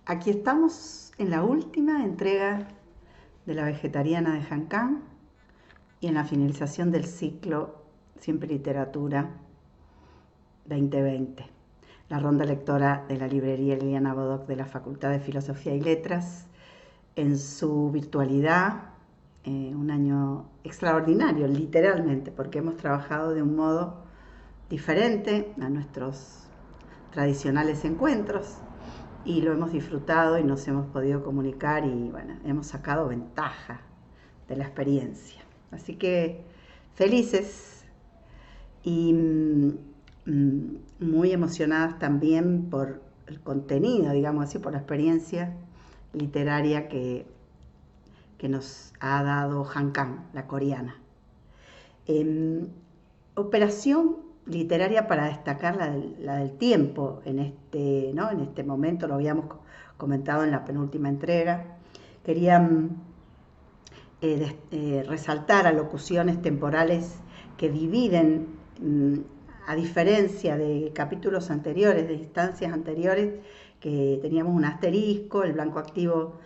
Aquí estamos en la última entrega de La Vegetariana de Han Kang y en la finalización del ciclo Siempre Literatura 2020. La ronda lectora de la librería Liliana Bodoc de la Facultad de Filosofía y Letras en su virtualidad, un año extraordinario, literalmente, porque hemos trabajado de un modo diferente a nuestros tradicionales encuentros y lo hemos disfrutado y nos hemos podido comunicar y bueno, hemos sacado ventaja de la experiencia. Así que felices y muy emocionadas también por el contenido, digamos así, por la experiencia literaria que nos ha dado Han Kang, la coreana. Operación literaria para destacar la del tiempo en este momento, lo habíamos comentado en la penúltima entrega. Quería resaltar alocuciones temporales que dividen, a diferencia de capítulos anteriores, de instancias anteriores, que teníamos un asterisco, el blanco activo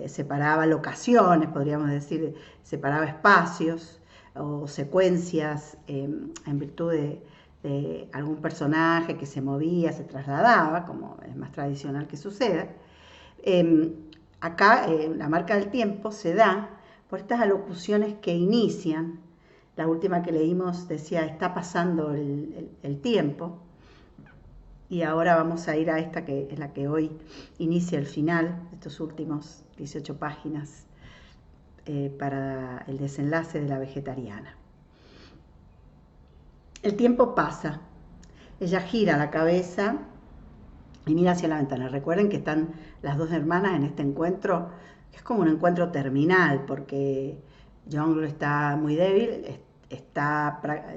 separaba locaciones, podríamos decir, separaba espacios o secuencias en virtud de algún personaje que se movía, se trasladaba, como es más tradicional que suceda. Acá la marca del tiempo se da por estas alocuciones que inician. La última que leímos decía, está pasando el tiempo, y ahora vamos a ir a esta que es la que hoy inicia el final, estos últimos 18 páginas para el desenlace de La Vegetariana. El tiempo pasa, ella gira la cabeza y mira hacia la ventana. Recuerden que están las dos hermanas en este encuentro, que es como un encuentro terminal, porque Jong está muy débil,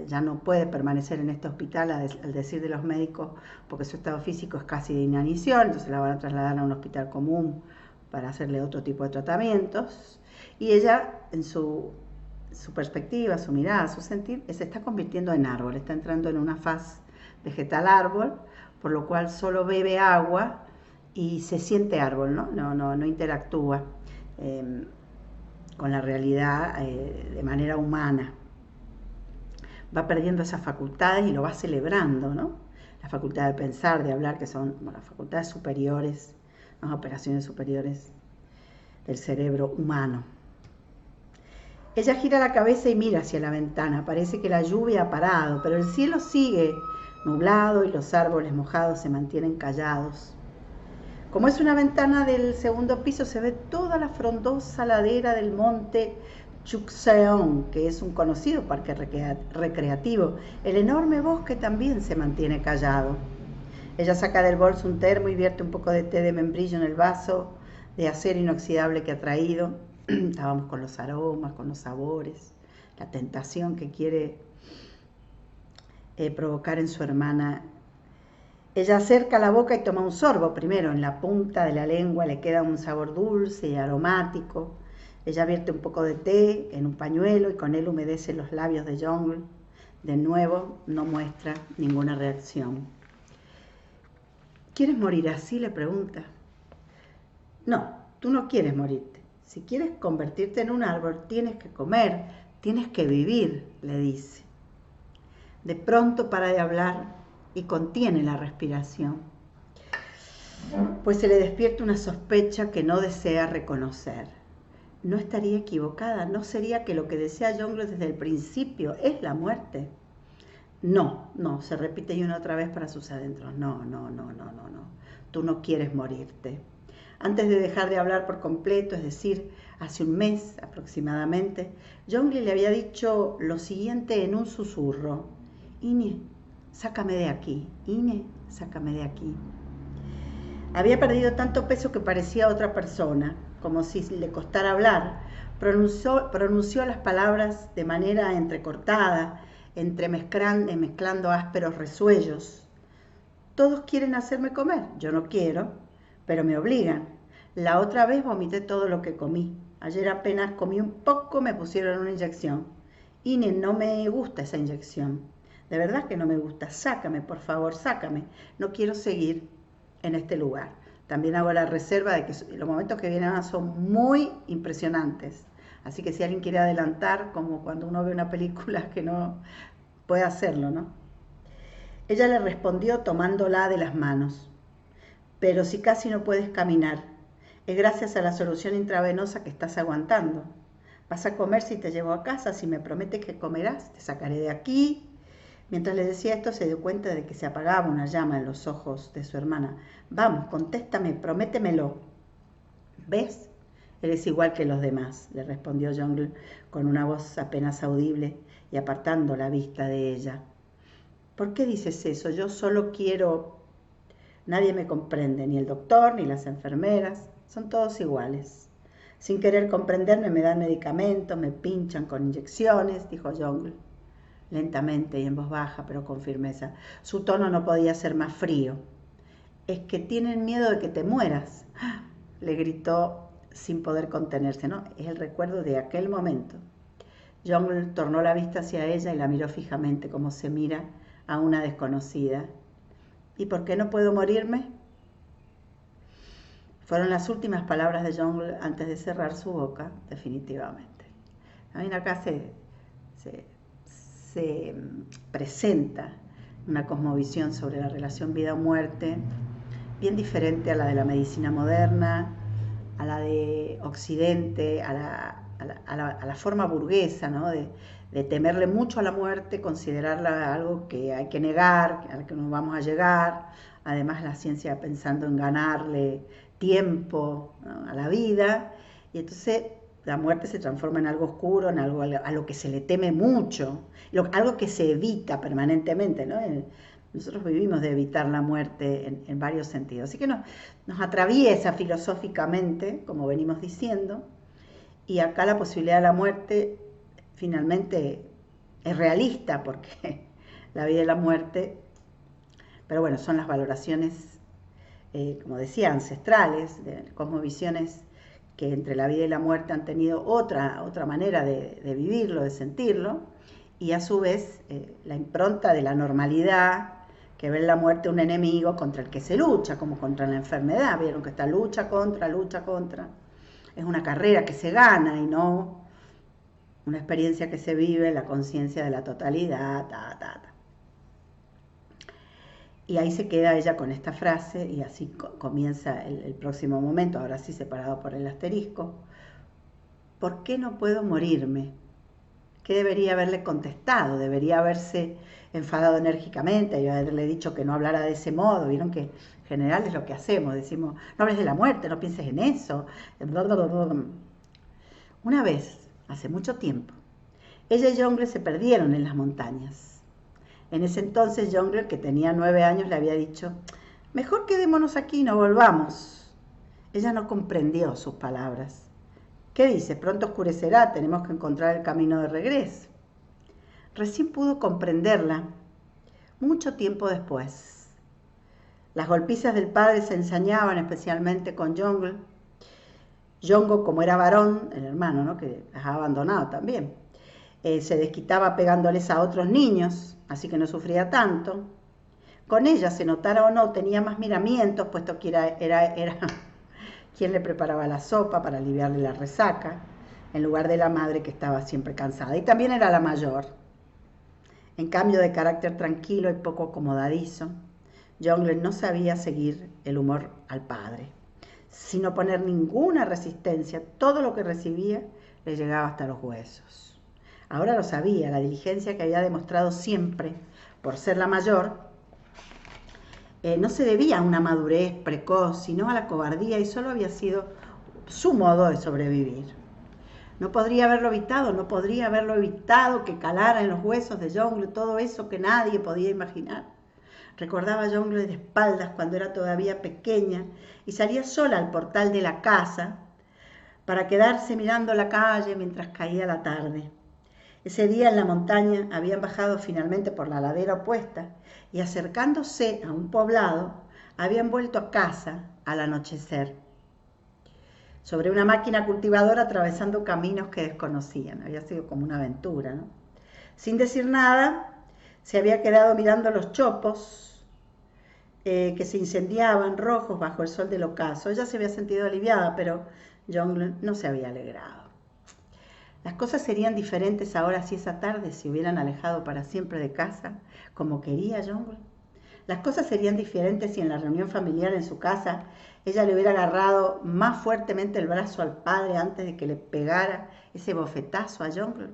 ya no puede permanecer en este hospital al decir de los médicos, porque su estado físico es casi de inanición, entonces la van a trasladar a un hospital común para hacerle otro tipo de tratamientos. Y ella, en su perspectiva, su mirada, su sentir, se está convirtiendo en árbol, está entrando en una faz vegetal árbol, por lo cual solo bebe agua y se siente árbol, no interactúa con la realidad de manera humana. Va perdiendo esas facultades y lo va celebrando, ¿no? La facultad de pensar, de hablar, que son las facultades superiores, las operaciones superiores del cerebro humano. Ella gira la cabeza y mira hacia la ventana. Parece que la lluvia ha parado, pero el cielo sigue nublado y los árboles mojados se mantienen callados. Como es una ventana del segundo piso, se ve toda la frondosa ladera del monte Chukseong, que es un conocido parque recreativo. El enorme bosque también se mantiene callado. Ella saca del bolso un termo y vierte un poco de té de membrillo en el vaso de acero inoxidable que ha traído. Estábamos con los aromas, con los sabores, la tentación que quiere provocar en su hermana. Ella acerca la boca y toma un sorbo primero. En la punta de la lengua le queda un sabor dulce y aromático. Ella vierte un poco de té en un pañuelo y con él humedece los labios de Jong. De nuevo no muestra ninguna reacción. ¿Quieres morir así?, le pregunta. No, tú no quieres morirte. Si quieres convertirte en un árbol, tienes que comer, tienes que vivir, le dice. De pronto para de hablar y contiene la respiración, pues se le despierta una sospecha que no desea reconocer. No estaría equivocada, no sería que lo que desea Jong desde el principio es la muerte. No, se repite y una otra vez para sus adentros. No, tú no quieres morirte. Antes de dejar de hablar por completo, es decir, hace un mes aproximadamente, Jong le había dicho lo siguiente en un susurro. Ine, sácame de aquí. Ine, sácame de aquí. Había perdido tanto peso que parecía otra persona, como si le costara hablar. Pronunció las palabras de manera entrecortada, mezclando ásperos resuellos. Todos quieren hacerme comer, yo no quiero, pero me obligan. La otra vez vomité todo lo que comí. Ayer apenas comí un poco, me pusieron una inyección. Ine, no me gusta esa inyección. De verdad que no me gusta. Sácame, por favor, sácame. No quiero seguir en este lugar. también hago la reserva de que los momentos que vienen son muy impresionantes. Así que si alguien quiere adelantar, como cuando uno ve una película, que no puede hacerlo, ¿no? Ella le respondió tomándola de las manos. Pero si casi no puedes caminar, es gracias a la solución intravenosa que estás aguantando. Vas a comer si te llevo a casa, si me prometes que comerás, te sacaré de aquí. Mientras le decía esto, se dio cuenta de que se apagaba una llama en los ojos de su hermana. Vamos, contéstame, prométemelo. ¿Ves? Eres igual que los demás, le respondió Jungle con una voz apenas audible y apartando la vista de ella. ¿Por qué dices eso? Yo solo quiero... Nadie me comprende, ni el doctor, ni las enfermeras, son todos iguales. Sin querer comprenderme me dan medicamentos, me pinchan con inyecciones, dijo Jungle, lentamente y en voz baja, pero con firmeza. Su tono no podía ser más frío. Es que tienen miedo de que te mueras, le gritó sin poder contenerse, ¿no? Es el recuerdo de aquel momento. Jungle tornó la vista hacia ella y la miró fijamente como se mira a una desconocida. ¿Y por qué no puedo morirme? Fueron las últimas palabras de Jungle antes de cerrar su boca, definitivamente. También acá se presenta una cosmovisión sobre la relación vida o muerte, bien diferente a la de la medicina moderna, a la de Occidente, a la forma burguesa, ¿no? de temerle mucho a la muerte, considerarla algo que hay que negar, al que no vamos a llegar. Además, la ciencia pensando en ganarle tiempo, ¿no?, a la vida, y entonces la muerte se transforma en algo oscuro, en algo a lo que se le teme mucho, algo que se evita permanentemente, ¿no? Nosotros vivimos de evitar la muerte en varios sentidos, así que nos atraviesa filosóficamente, como venimos diciendo, y acá la posibilidad de la muerte finalmente es realista, porque la vida y la muerte, pero bueno, son las valoraciones, como decía, ancestrales, de cosmovisiones que entre la vida y la muerte han tenido otra manera de vivirlo, de sentirlo, y a su vez la impronta de la normalidad, que ve en la muerte un enemigo contra el que se lucha, como contra la enfermedad. Vieron que está lucha contra. Es una carrera que se gana y no una experiencia que se vive, la conciencia de la totalidad, Y ahí se queda ella con esta frase, y así comienza el próximo momento, ahora sí separado por el asterisco. ¿Por qué no puedo morirme? ¿Qué debería haberle contestado? Debería haberse enfadado enérgicamente y haberle dicho que no hablara de ese modo. Vieron que en general es lo que hacemos, decimos, no hables de la muerte, no pienses en eso. Una vez, hace mucho tiempo, ella y Jungle se perdieron en las montañas. En ese entonces Jungle, que tenía 9 años, le había dicho, mejor quedémonos aquí y no volvamos. Ella no comprendió sus palabras. ¿Qué dice? Pronto oscurecerá, tenemos que encontrar el camino de regreso. Recién pudo comprenderla mucho tiempo después. Las golpizas del padre se ensañaban especialmente con Jungle. Yongo, como era varón, el hermano, ¿no?, que las ha abandonado también, se desquitaba pegándoles a otros niños, así que no sufría tanto. Con ella, se notara o no, tenía más miramientos, puesto que era quien le preparaba la sopa para aliviarle la resaca, en lugar de la madre que estaba siempre cansada. Y también era la mayor. En cambio, de carácter tranquilo y poco acomodadizo, Jungle no sabía seguir el humor al padre. Sin oponer ninguna resistencia, todo lo que recibía le llegaba hasta los huesos. Ahora lo sabía, la diligencia que había demostrado siempre por ser la mayor, no se debía a una madurez precoz, sino a la cobardía, y solo había sido su modo de sobrevivir. No podría haberlo evitado que calara en los huesos de Jungle todo eso que nadie podía imaginar. Recordaba a Jungle de espaldas cuando era todavía pequeña y salía sola al portal de la casa para quedarse mirando la calle mientras caía la tarde. Ese día en la montaña habían bajado finalmente por la ladera opuesta y, acercándose a un poblado, habían vuelto a casa al anochecer, sobre una máquina cultivadora, atravesando caminos que desconocían. Había sido como una aventura, ¿no? Sin decir nada, se había quedado mirando los chopos que se incendiaban rojos bajo el sol del ocaso. Ella se había sentido aliviada, pero Jongle no se había alegrado. Las cosas serían diferentes ahora si esa tarde se hubieran alejado para siempre de casa, como quería Jongle. Las cosas serían diferentes si en la reunión familiar en su casa ella le hubiera agarrado más fuertemente el brazo al padre antes de que le pegara ese bofetazo a Jongle.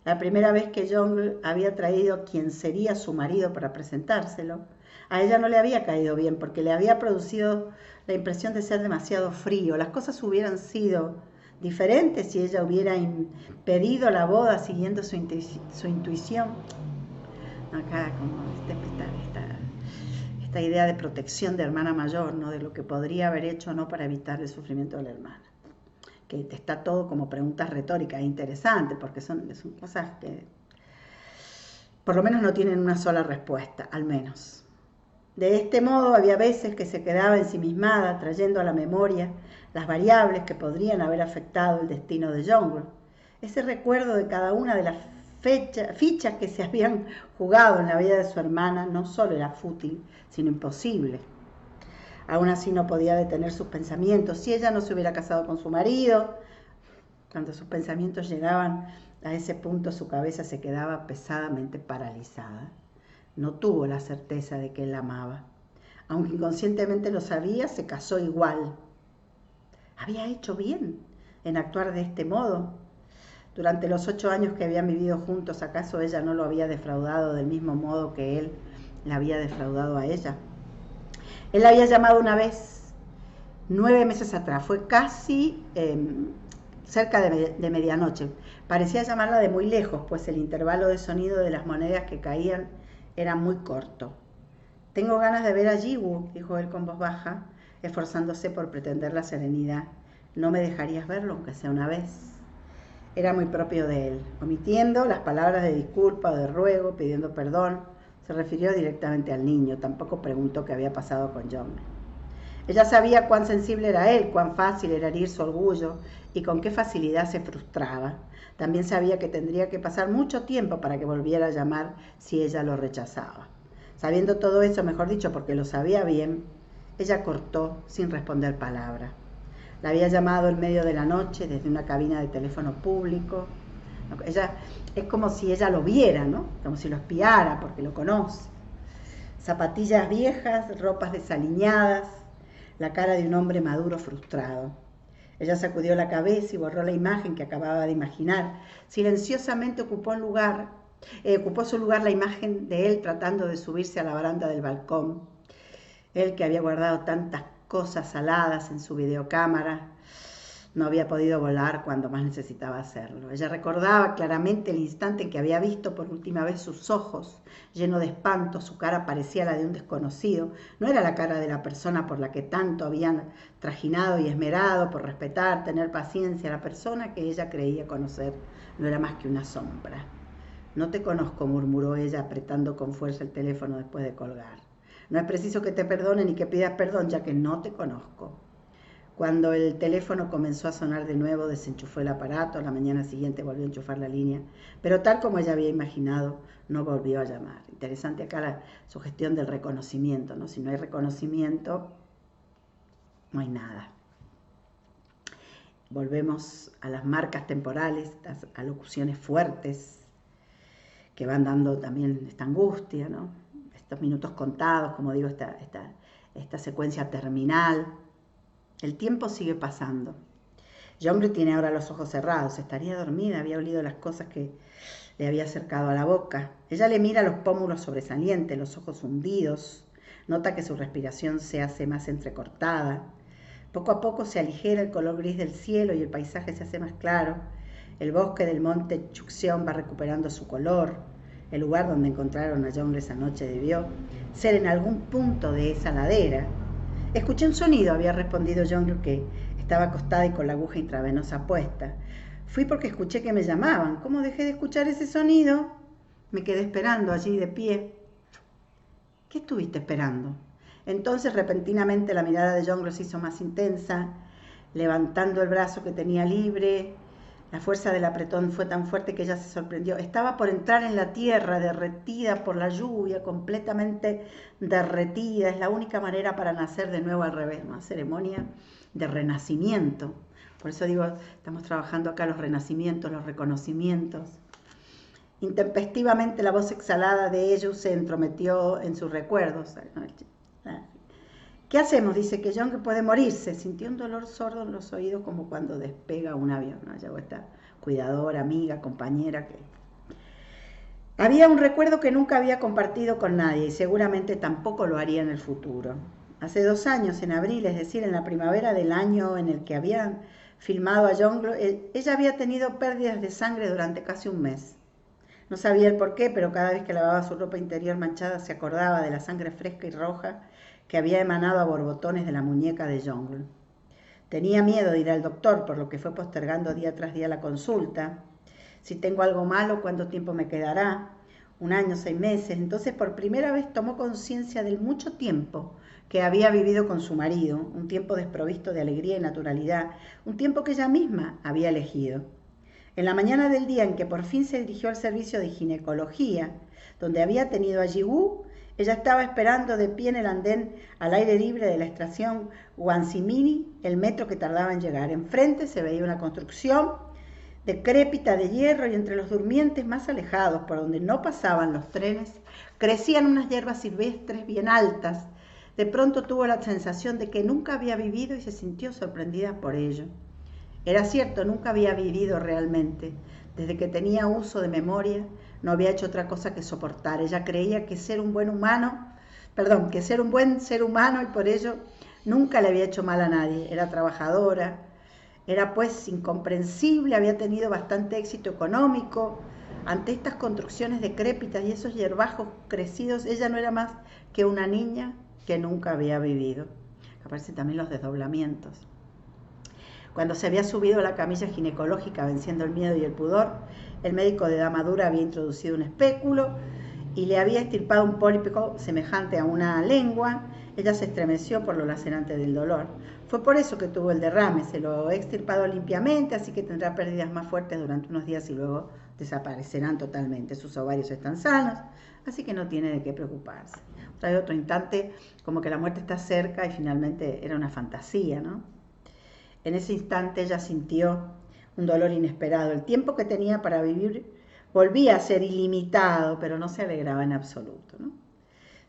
La primera vez que Jongle había traído a quien sería su marido para presentárselo, a ella no le había caído bien porque le había producido la impresión de ser demasiado frío. Las cosas hubieran sido diferentes si ella hubiera impedido la boda siguiendo su intuición. Acá como esta idea de protección de hermana mayor, ¿no? De lo que podría haber hecho o no para evitar el sufrimiento de la hermana. Que está todo como preguntas retóricas interesantes, porque son cosas que por lo menos no tienen una sola respuesta, al menos. De este modo había veces que se quedaba ensimismada, trayendo a la memoria las variables que podrían haber afectado el destino de Jongle. Ese recuerdo de cada una de las fichas que se habían jugado en la vida de su hermana no solo era fútil, sino imposible. Aún así no podía detener sus pensamientos. Si ella no se hubiera casado con su marido, cuando sus pensamientos llegaban a ese punto, su cabeza se quedaba pesadamente paralizada. No tuvo la certeza de que él la amaba. Aunque inconscientemente lo sabía, se casó igual. Había hecho bien en actuar de este modo. Durante los 8 años que habían vivido juntos, ¿acaso ella no lo había defraudado del mismo modo que él la había defraudado a ella? Él la había llamado una vez, 9 meses atrás, fue casi cerca de medianoche. Parecía llamarla de muy lejos, pues el intervalo de sonido de las monedas que caían era muy corto. Tengo ganas de ver a Jiwoo, dijo él con voz baja, esforzándose por pretender la serenidad. ¿No me dejarías verlo, aunque sea una vez? Era muy propio de él. Omitiendo las palabras de disculpa o de ruego, pidiendo perdón, se refirió directamente al niño. Tampoco preguntó qué había pasado con John. Ella sabía cuán sensible era él, cuán fácil era herir su orgullo y con qué facilidad se frustraba. También sabía que tendría que pasar mucho tiempo para que volviera a llamar si ella lo rechazaba. Sabiendo todo eso, mejor dicho, porque lo sabía bien, ella cortó sin responder palabra. La había llamado en medio de la noche desde una cabina de teléfono público. Ella, es como si ella lo viera, ¿no? Como si lo espiara, porque lo conoce. Zapatillas viejas, ropas desaliñadas, la cara de un hombre maduro frustrado. Ella sacudió la cabeza y borró la imagen que acababa de imaginar. Silenciosamente ocupó su lugar la imagen de él tratando de subirse a la baranda del balcón. Él que había guardado tantas cosas saladas en su videocámara, no había podido volar cuando más necesitaba hacerlo. Ella recordaba claramente el instante en que había visto por última vez sus ojos, lleno de espanto. Su cara parecía la de un desconocido. No era la cara de la persona por la que tanto habían trajinado y esmerado por respetar, tener paciencia. La persona que ella creía conocer no era más que una sombra. No te conozco, murmuró ella, apretando con fuerza el teléfono después de colgar. No es preciso que te perdone ni que pidas perdón, ya que no te conozco. Cuando el teléfono comenzó a sonar de nuevo, desenchufó el aparato. A la mañana siguiente volvió a enchufar la línea, pero tal como ella había imaginado, no volvió a llamar. Interesante acá la sugestión del reconocimiento, ¿no? Si no hay reconocimiento, no hay nada. Volvemos a las marcas temporales, las alocuciones fuertes que van dando también esta angustia, ¿no? Estos minutos contados, como digo, esta secuencia terminal. El tiempo sigue pasando. Jongle tiene ahora los ojos cerrados. Estaría dormida, había olido las cosas que le había acercado a la boca. Ella le mira los pómulos sobresalientes, los ojos hundidos. Nota que su respiración se hace más entrecortada. Poco a poco se aligera el color gris del cielo y el paisaje se hace más claro. El bosque del monte Chukseon va recuperando su color. El lugar donde encontraron a Jongle esa noche debió ser en algún punto de esa ladera. Escuché un sonido, había respondido Jongle, que estaba acostada y con la aguja intravenosa puesta. Fui porque escuché que me llamaban. ¿Cómo dejé de escuchar ese sonido? Me quedé esperando allí de pie. ¿Qué estuviste esperando? Entonces repentinamente la mirada de Jongle se hizo más intensa, levantando el brazo que tenía libre, La fuerza del apretón fue tan fuerte que ella se sorprendió. Estaba por entrar en la tierra, derretida por la lluvia, completamente derretida. Es la única manera para nacer de nuevo al revés, una ceremonia de renacimiento. Por eso digo, estamos trabajando acá los renacimientos, los reconocimientos. Intempestivamente la voz exhalada de ellos se entrometió en sus recuerdos. ¿Qué hacemos? Dice que John que puede morirse. Sintió un dolor sordo en los oídos como cuando despega un avión, ¿no? Llegó esta cuidadora, amiga, compañera que... Había un recuerdo que nunca había compartido con nadie y seguramente tampoco lo haría en el futuro. Hace 2 años, en abril, es decir, en la primavera del año en el que habían filmado a John, ella había tenido pérdidas de sangre durante casi un mes. No sabía el por qué, pero cada vez que lavaba su ropa interior manchada se acordaba de la sangre fresca y roja que había emanado a borbotones de la muñeca de John. Tenía miedo de ir al doctor, por lo que fue postergando día tras día la consulta. Si tengo algo malo, ¿cuánto tiempo me quedará? 1 año, 6 meses. Entonces por primera vez tomó conciencia del mucho tiempo que había vivido con su marido, un tiempo desprovisto de alegría y naturalidad, un tiempo que ella misma había elegido. En la mañana del día en que por fin se dirigió al servicio de ginecología, donde había tenido a Ji-woo, ella estaba esperando de pie en el andén al aire libre de la estación Wansimini, el metro que tardaba en llegar. Enfrente se veía una construcción decrépita de hierro y entre los durmientes más alejados, por donde no pasaban los trenes, crecían unas hierbas silvestres bien altas. De pronto tuvo la sensación de que nunca había vivido y se sintió sorprendida por ello. Era cierto, nunca había vivido realmente. Desde que tenía uso de memoria, no había hecho otra cosa que soportar. Ella creía que ser un buen ser humano y por ello nunca le había hecho mal a nadie. Era trabajadora, era pues incomprensible, había tenido bastante éxito económico. Ante estas construcciones decrépitas y esos hierbajos crecidos, ella no era más que una niña que nunca había vivido. Aparecen también los desdoblamientos. Cuando se había subido a la camilla ginecológica venciendo el miedo y el pudor, el médico de dama dura había introducido un espéculo y le había extirpado un pólipo semejante a una lengua. Ella se estremeció por lo lacerante del dolor. Fue por eso que tuvo el derrame. Se lo he extirpado limpiamente, así que tendrá pérdidas más fuertes durante unos días y luego desaparecerán totalmente. Sus ovarios están sanos, así que no tiene de qué preocuparse. Trae otro instante como que la muerte está cerca y finalmente era una fantasía, ¿no? En ese instante ella sintió un dolor inesperado. El tiempo que tenía para vivir volvía a ser ilimitado, pero no se alegraba en absoluto, ¿no?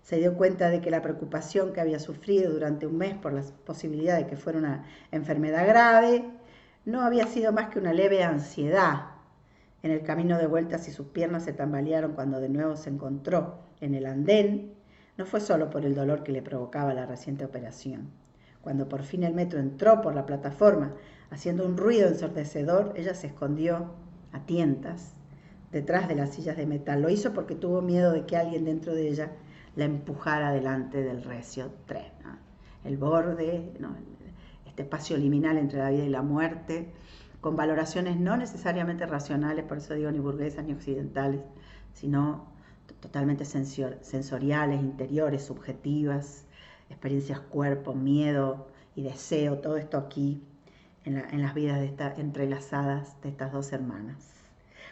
Se dio cuenta de que la preocupación que había sufrido durante un mes por la posibilidad de que fuera una enfermedad grave no había sido más que una leve ansiedad. En el camino de vuelta, si sus piernas se tambalearon cuando de nuevo se encontró en el andén, no fue solo por el dolor que le provocaba la reciente operación. Cuando por fin el metro entró por la plataforma, haciendo un ruido ensordecedor, ella se escondió a tientas detrás de las sillas de metal. Lo hizo porque tuvo miedo de que alguien dentro de ella la empujara delante del recio tren, ¿no? El borde, ¿no? Este espacio liminal entre la vida y la muerte, con valoraciones no necesariamente racionales, por eso digo ni burguesas ni occidentales, sino totalmente sensoriales, interiores, subjetivas, experiencias cuerpo, miedo y deseo, todo esto aquí en las vidas entrelazadas de estas 2 hermanas.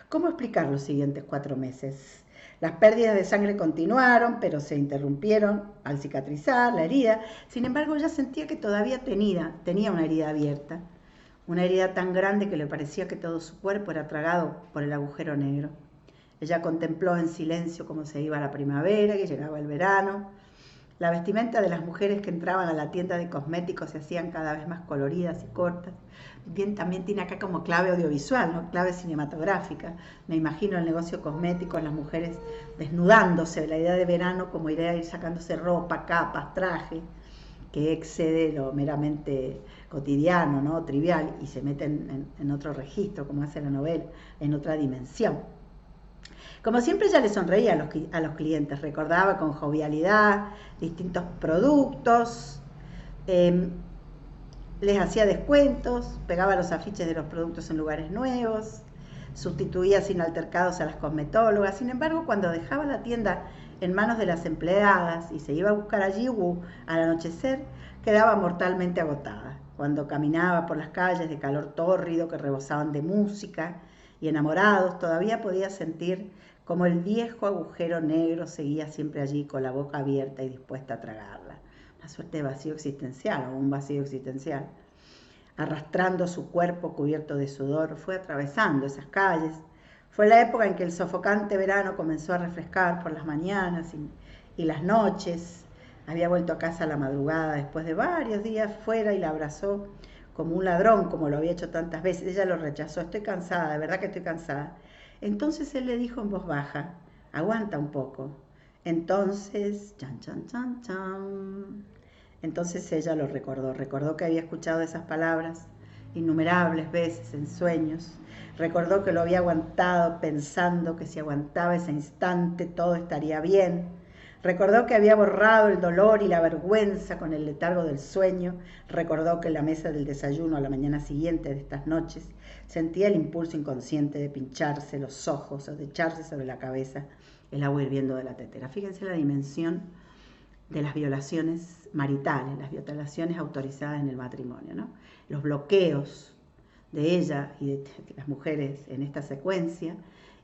¿Cómo explicar los siguientes 4 meses? Las pérdidas de sangre continuaron, pero se interrumpieron al cicatrizar la herida. Sin embargo, ella sentía que todavía tenía una herida abierta, una herida tan grande que le parecía que todo su cuerpo era tragado por el agujero negro. Ella contempló en silencio cómo se iba la primavera, que llegaba el verano. La vestimenta de las mujeres que entraban a la tienda de cosméticos se hacían cada vez más coloridas y cortas. Bien, también tiene acá como clave audiovisual, ¿no? Clave cinematográfica. Me imagino el negocio cosmético, las mujeres desnudándose, la idea de verano como idea de ir sacándose ropa, capas, traje, que excede lo meramente cotidiano, ¿no? Trivial, y se meten en otro registro, como hace la novela, en otra dimensión. Como siempre ella le sonreía a los clientes, recordaba con jovialidad distintos productos, les hacía descuentos, pegaba los afiches de los productos en lugares nuevos, sustituía sin altercados a las cosmetólogas. Sin embargo, cuando dejaba la tienda en manos de las empleadas y se iba a buscar a Jiwoo al anochecer, quedaba mortalmente agotada. Cuando caminaba por las calles de calor tórrido que rebosaban de música y enamorados, todavía podía sentir como el viejo agujero negro seguía siempre allí con la boca abierta y dispuesta a tragarla. Una suerte de vacío existencial o un vacío existencial. Arrastrando su cuerpo cubierto de sudor, fue atravesando esas calles. Fue la época en que el sofocante verano comenzó a refrescar por las mañanas y las noches. Había vuelto a casa a la madrugada después de varios días fuera y la abrazó como un ladrón, como lo había hecho tantas veces. Ella lo rechazó. Estoy cansada, de verdad que estoy cansada. Entonces él le dijo en voz baja, aguanta un poco. Entonces, chan, chan, chan, chan. Entonces ella lo recordó que había escuchado esas palabras innumerables veces en sueños. Recordó que lo había aguantado pensando que si aguantaba ese instante todo estaría bien. Recordó que había borrado el dolor y la vergüenza con el letargo del sueño. Recordó que en la mesa del desayuno a la mañana siguiente de estas noches sentía el impulso inconsciente de pincharse los ojos o de echarse sobre la cabeza el agua hirviendo de la tetera. Fíjense la dimensión de las violaciones maritales, las violaciones autorizadas en el matrimonio, ¿no? Los bloqueos de ella y de las mujeres en esta secuencia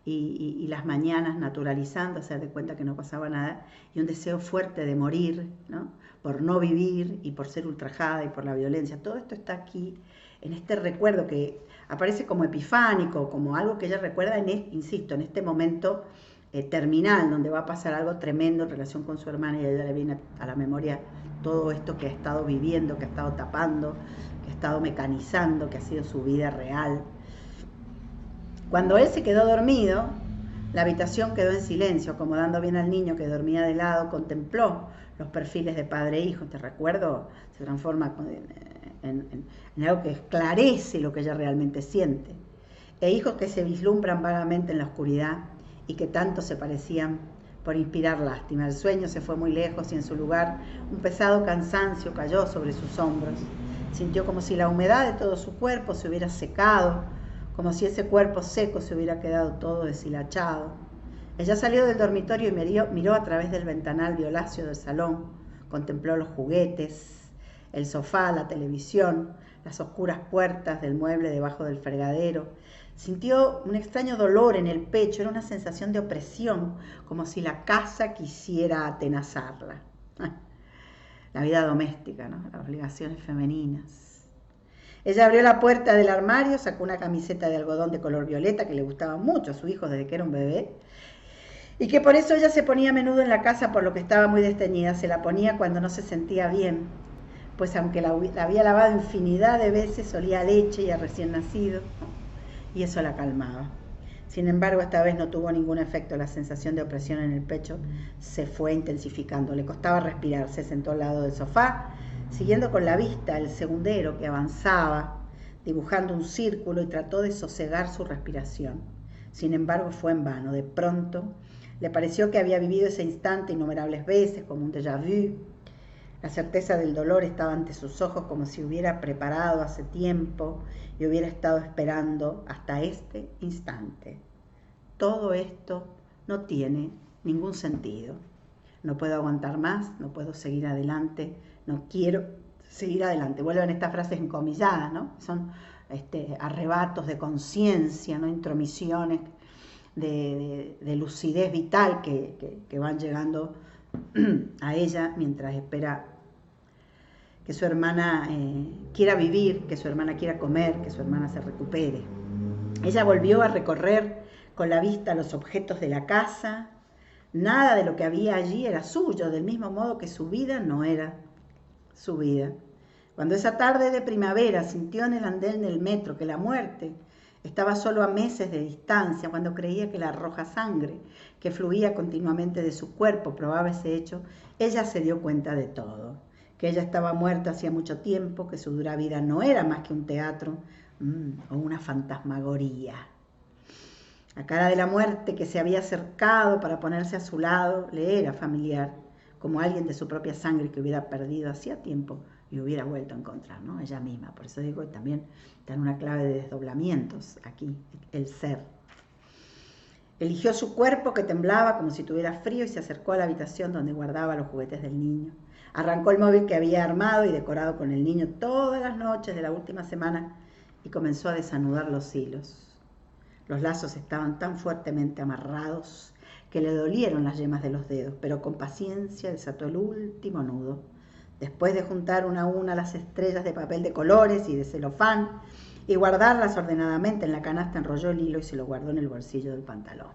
y las mañanas naturalizando, hacer de cuenta que no pasaba nada y un deseo fuerte de morir, ¿no? Por no vivir y por ser ultrajada y por la violencia. Todo esto está aquí en este recuerdo que aparece como epifánico, como algo que ella recuerda, insisto, en este momento terminal, donde va a pasar algo tremendo en relación con su hermana y a ella le viene a la memoria todo esto que ha estado viviendo, que ha estado tapando, que ha estado mecanizando, que ha sido su vida real. Cuando él se quedó dormido, la habitación quedó en silencio, acomodando bien al niño que dormía de lado, contempló los perfiles de padre e hijo. Este recuerdo se transforma en algo que esclarece lo que ella realmente siente. E hijos que se vislumbran vagamente en la oscuridad y que tanto se parecían por inspirar lástima. El sueño se fue muy lejos y en su lugar un pesado cansancio cayó sobre sus hombros. Sintió como si la humedad de todo su cuerpo se hubiera secado, como si ese cuerpo seco se hubiera quedado todo deshilachado. Ella salió del dormitorio y miró a través del ventanal violáceo del salón, contempló los juguetes, el sofá, la televisión, las oscuras puertas del mueble debajo del fregadero. Sintió un extraño dolor en el pecho, era una sensación de opresión, como si la casa quisiera atenazarla. La vida doméstica, ¿no? Las obligaciones femeninas. Ella abrió la puerta del armario, sacó una camiseta de algodón de color violeta que le gustaba mucho a su hijo desde que era un bebé, y que por eso ella se ponía a menudo en la casa por lo que estaba muy desteñida. Se la ponía cuando no se sentía bien, pues aunque la había lavado infinidad de veces, olía a leche y a recién nacido, y eso la calmaba. Sin embargo, esta vez no tuvo ningún efecto. La sensación de opresión en el pecho se fue intensificando. Le costaba respirar. Se sentó al lado del sofá, siguiendo con la vista el segundero que avanzaba, dibujando un círculo, y trató de sosegar su respiración. Sin embargo, fue en vano. De pronto, le pareció que había vivido ese instante innumerables veces, como un déjà vu. La certeza del dolor estaba ante sus ojos como si hubiera preparado hace tiempo y hubiera estado esperando hasta este instante. Todo esto no tiene ningún sentido. No puedo aguantar más, no puedo seguir adelante, no quiero seguir adelante. Vuelven estas frases encomilladas, ¿no? Son arrebatos de conciencia, ¿no? Intromisiones de lucidez vital que van llegando a ella mientras espera que su hermana quiera vivir, que su hermana quiera comer, que su hermana se recupere. Ella volvió a recorrer con la vista los objetos de la casa. Nada de lo que había allí era suyo, del mismo modo que su vida no era su vida. Cuando esa tarde de primavera sintió en el andén del metro que la muerte estaba solo a meses de distancia, cuando creía que la roja sangre que fluía continuamente de su cuerpo probaba ese hecho, ella se dio cuenta de todo, que ella estaba muerta hacía mucho tiempo, que su dura vida no era más que un teatro o una fantasmagoría. La cara de la muerte que se había acercado para ponerse a su lado le era familiar, como alguien de su propia sangre que hubiera perdido hacía tiempo y hubiera vuelto a encontrar, ¿no? Ella misma. Por eso digo que también está en una clave de desdoblamientos aquí, el ser. Eligió su cuerpo que temblaba como si tuviera frío y se acercó a la habitación donde guardaba los juguetes del niño. Arrancó el móvil que había armado y decorado con el niño todas las noches de la última semana y comenzó a desanudar los hilos. Los lazos estaban tan fuertemente amarrados que le dolieron las yemas de los dedos, pero con paciencia desató el último nudo. Después de juntar una a una las estrellas de papel de colores y de celofán y guardarlas ordenadamente en la canasta, enrolló el hilo y se lo guardó en el bolsillo del pantalón.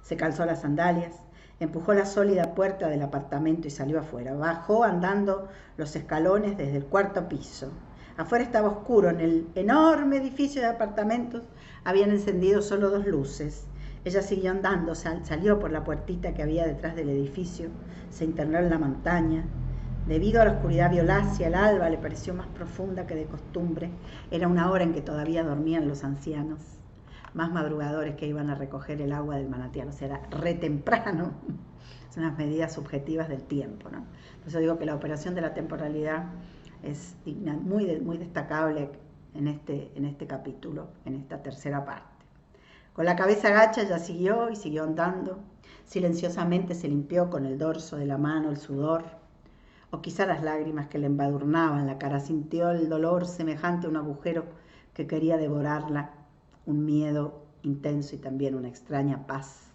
Se calzó las sandalias, empujó la sólida puerta del apartamento y salió afuera. Bajó andando los escalones desde el cuarto piso. Afuera estaba oscuro. En el enorme edificio de apartamentos habían encendido solo 2 luces. Ella siguió andando, salió por la puertita que había detrás del edificio, se internó en la montaña. Debido a la oscuridad violácea, el alba le pareció más profunda que de costumbre. Era una hora en que todavía dormían los ancianos, más madrugadores que iban a recoger el agua del manantial. O sea, era re temprano. Son las medidas subjetivas del tiempo, ¿no? Por eso digo que la operación de la temporalidad es muy destacable en este capítulo, en esta tercera parte. Con la cabeza agacha ella siguió y siguió andando. Silenciosamente se limpió con el dorso de la mano el sudor, o quizá las lágrimas que le embadurnaban la cara. Sintió el dolor semejante a un agujero que quería devorarla, un miedo intenso y también una extraña paz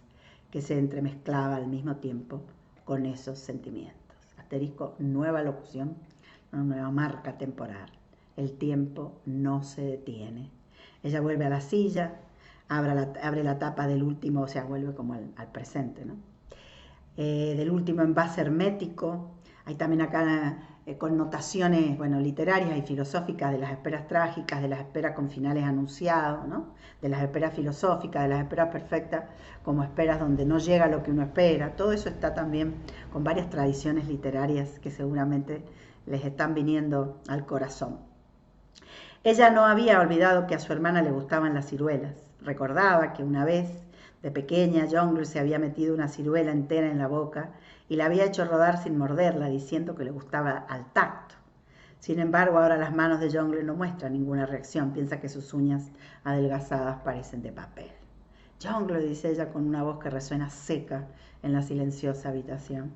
que se entremezclaba al mismo tiempo con esos sentimientos. Asterisco, nueva locución, una nueva marca temporal. El tiempo no se detiene. Ella vuelve a la silla, abre la tapa del último, o sea, vuelve como al presente, ¿no? Del último envase hermético. Hay también acá connotaciones, bueno, literarias y filosóficas de las esperas trágicas, de las esperas con finales anunciados, ¿no? De las esperas filosóficas, de las esperas perfectas, como esperas donde no llega lo que uno espera. Todo eso está también con varias tradiciones literarias que seguramente les están viniendo al corazón. Ella no había olvidado que a su hermana le gustaban las ciruelas. Recordaba que una vez, de pequeña, Jongleur se había metido una ciruela entera en la boca y la había hecho rodar sin morderla, diciendo que le gustaba al tacto. Sin embargo, ahora las manos de Jongleur no muestran ninguna reacción. Piensa que sus uñas adelgazadas parecen de papel. Jongleur, dice ella con una voz que resuena seca en la silenciosa habitación.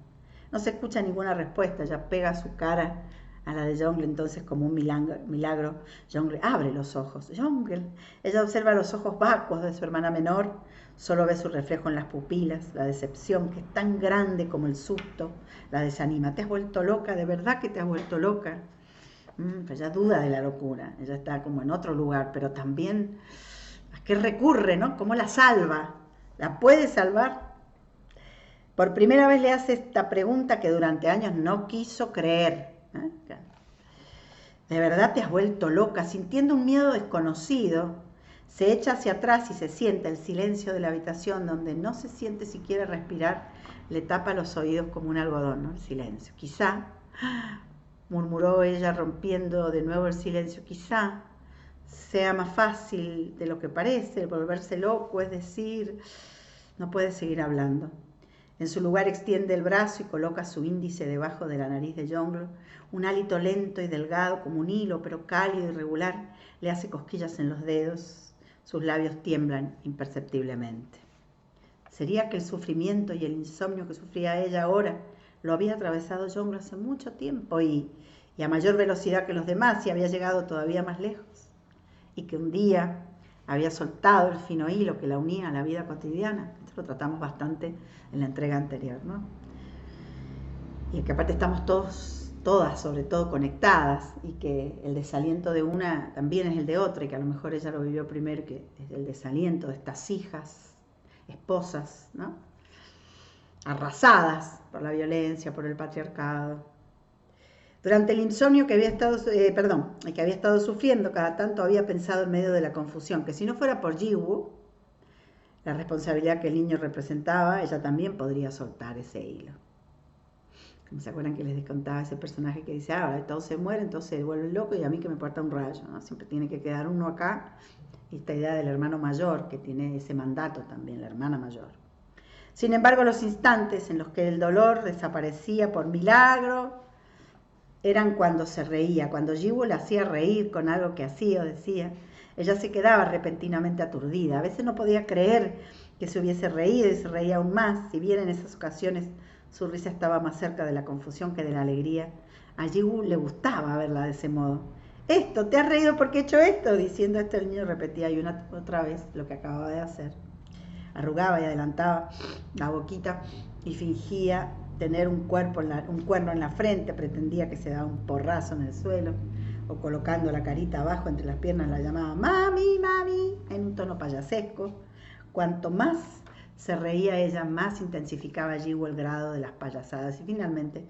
No se escucha ninguna respuesta. Ella pega su cara a la de Jongleur, entonces como un milagro. Jongleur abre los ojos. Jongleur. Ella observa los ojos vacuos de su hermana menor. Solo ve su reflejo en las pupilas, la decepción que es tan grande como el susto, la desanima. ¿Te has vuelto loca? ¿De verdad que te has vuelto loca? Pues ella duda de la locura. Ella está como en otro lugar, pero también ¿a qué recurre, no? ¿Cómo la salva? ¿La puede salvar? Por primera vez le hace esta pregunta que durante años no quiso creer. ¿De verdad te has vuelto loca? Sintiendo un miedo desconocido, se echa hacia atrás y se sienta. El silencio de la habitación, donde no se siente siquiera respirar, le tapa los oídos como un algodón, ¿no? El silencio. Quizá, murmuró ella rompiendo de nuevo el silencio, quizá sea más fácil de lo que parece volverse loco, es decir, no puede seguir hablando. En su lugar extiende el brazo y coloca su índice debajo de la nariz de Jongleur. Un hálito lento y delgado como un hilo, pero cálido y regular, le hace cosquillas en los dedos. Sus labios tiemblan imperceptiblemente. ¿Sería que el sufrimiento y el insomnio que sufría ella ahora lo había atravesado Jongleur hace mucho tiempo y a mayor velocidad que los demás, y había llegado todavía más lejos? Y que un día había soltado el fino hilo que la unía a la vida cotidiana. Esto lo tratamos bastante en la entrega anterior, ¿no? Y que aparte estamos todas sobre todo conectadas, y que el desaliento de una también es el de otra, y que a lo mejor ella lo vivió primero, que es el desaliento de estas hijas, esposas, ¿no? Arrasadas por la violencia, por el patriarcado. Durante el insomnio que había estado sufriendo, cada tanto había pensado en medio de la confusión que si no fuera por Jiwoo, la responsabilidad que el niño representaba, ella también podría soltar ese hilo. ¿Se acuerdan que les contaba ese personaje que dice, ahora todos se mueren, todos se vuelven locos y a mí que me importa un rayo, ¿no? Siempre tiene que quedar uno acá. Y esta idea del hermano mayor, que tiene ese mandato también, la hermana mayor. Sin embargo, los instantes en los que el dolor desaparecía por milagro eran cuando se reía, cuando Jiwoo la hacía reír con algo que hacía o decía. Ella se quedaba repentinamente aturdida. A veces no podía creer que se hubiese reído y se reía aún más, si bien en esas ocasiones su risa estaba más cerca de la confusión que de la alegría. A Jiwoo le gustaba verla de ese modo. Esto, ¿te has reído porque he hecho esto? Diciendo esto el niño repetía y una otra vez lo que acababa de hacer. Arrugaba y adelantaba la boquita y fingía tener un cuerno en la frente, pretendía que se daba un porrazo en el suelo, o colocando la carita abajo entre las piernas la llamaba mami, mami, en un tono payasesco. Cuanto más se reía ella, más intensificaba Jiwoo el grado de las payasadas y finalmente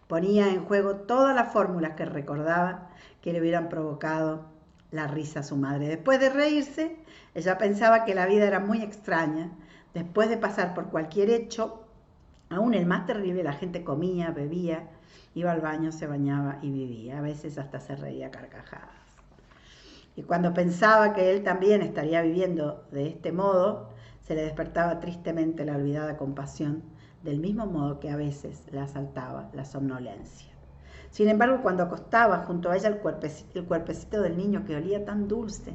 ponía en juego todas las fórmulas que recordaba que le hubieran provocado la risa a su madre. Después de reírse, ella pensaba que la vida era muy extraña. Después de pasar por cualquier hecho, aún el más terrible, la gente comía, bebía, iba al baño, se bañaba y vivía. A veces hasta se reía a carcajadas. Y cuando pensaba que él también estaría viviendo de este modo, se le despertaba tristemente la olvidada compasión, del mismo modo que a veces la asaltaba la somnolencia. Sin embargo, cuando acostaba junto a ella el cuerpecito del niño que olía tan dulce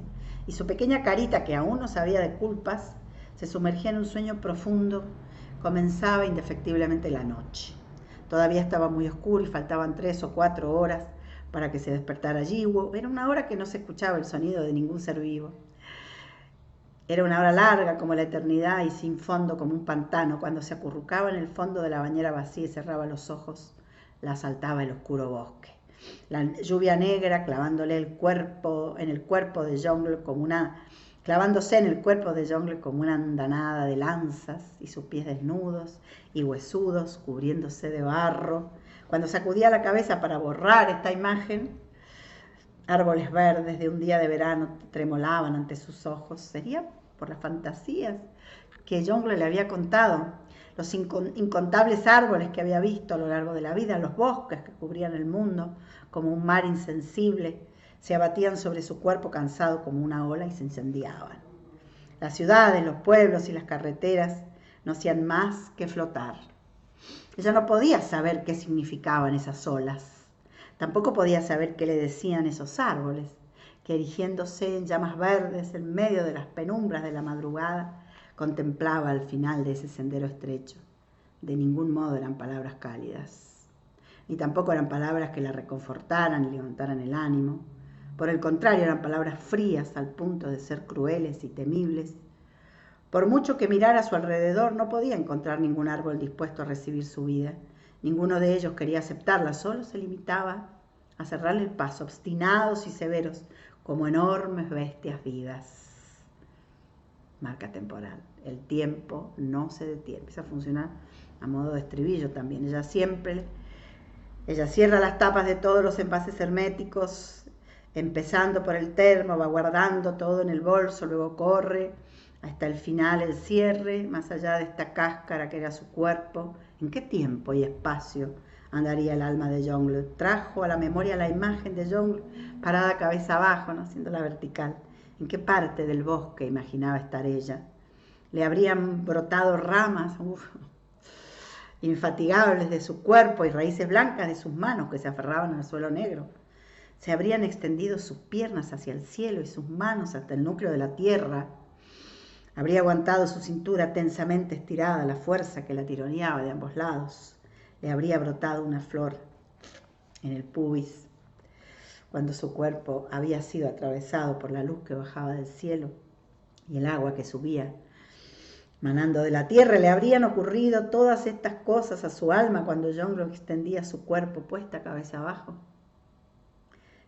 y su pequeña carita que aún no sabía de culpas, se sumergía en un sueño profundo. Comenzaba indefectiblemente la noche. Todavía estaba muy oscuro y faltaban 3 o 4 horas para que se despertara Jiwoo. Era una hora que no se escuchaba el sonido de ningún ser vivo. Era una hora larga como la eternidad y sin fondo como un pantano. Cuando se acurrucaba en el fondo de la bañera vacía y cerraba los ojos, la asaltaba el oscuro bosque. La lluvia negra clavándose en el cuerpo de Jongle como una andanada de lanzas, y sus pies desnudos y huesudos cubriéndose de barro. Cuando sacudía la cabeza para borrar esta imagen, árboles verdes de un día de verano tremolaban ante sus ojos. Sería por las fantasías que Jongle le había contado, los incontables árboles que había visto a lo largo de la vida, los bosques que cubrían el mundo como un mar insensible, se abatían sobre su cuerpo cansado como una ola y se incendiaban. Las ciudades, los pueblos y las carreteras no hacían más que flotar. Ella no podía saber qué significaban esas olas. Tampoco podía saber qué le decían esos árboles, que erigiéndose en llamas verdes en medio de las penumbras de la madrugada, contemplaba al final de ese sendero estrecho. De ningún modo eran palabras cálidas, ni tampoco eran palabras que la reconfortaran y levantaran el ánimo. Por el contrario, eran palabras frías al punto de ser crueles y temibles. Por mucho que mirara a su alrededor, no podía encontrar ningún árbol dispuesto a recibir su vida. Ninguno de ellos quería aceptarla, solo se limitaba a cerrarle el paso, obstinados y severos, como enormes bestias vivas. Marca temporal. El tiempo no se detiene. Empieza a funcionar a modo de estribillo también. Ella cierra las tapas de todos los envases herméticos, empezando por el termo, va guardando todo en el bolso, luego corre hasta el final, el cierre, más allá de esta cáscara que era su cuerpo. ¿En qué tiempo y espacio andaría el alma de Jongle? Trajo a la memoria la imagen de Jongle parada cabeza abajo, ¿no? Haciéndola vertical. ¿En qué parte del bosque imaginaba estar ella? Le habrían brotado ramas infatigables de su cuerpo y raíces blancas de sus manos que se aferraban al suelo negro. Se habrían extendido sus piernas hacia el cielo y sus manos hasta el núcleo de la tierra. Habría aguantado su cintura tensamente estirada, la fuerza que la tironeaba de ambos lados. Le habría brotado una flor en el pubis cuando su cuerpo había sido atravesado por la luz que bajaba del cielo y el agua que subía manando de la tierra. Le habrían ocurrido todas estas cosas a su alma cuando Jongle extendía su cuerpo puesta cabeza abajo.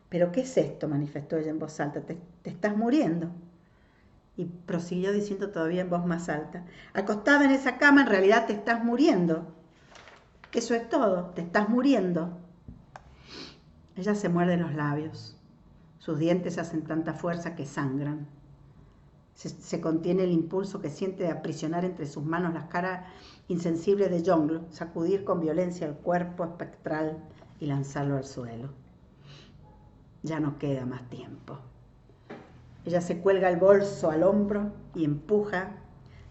¿Pero qué es esto?, manifestó ella en voz alta. Te estás muriendo. Y prosiguió diciendo todavía en voz más alta, acostada en esa cama, en realidad te estás muriendo. Eso es todo, te estás muriendo. Ella se muerde los labios. Sus dientes hacen tanta fuerza que sangran. Se contiene el impulso que siente de aprisionar entre sus manos las caras insensibles de Jongle, sacudir con violencia el cuerpo espectral y lanzarlo al suelo. Ya no queda más tiempo. Ella se cuelga el bolso al hombro y empuja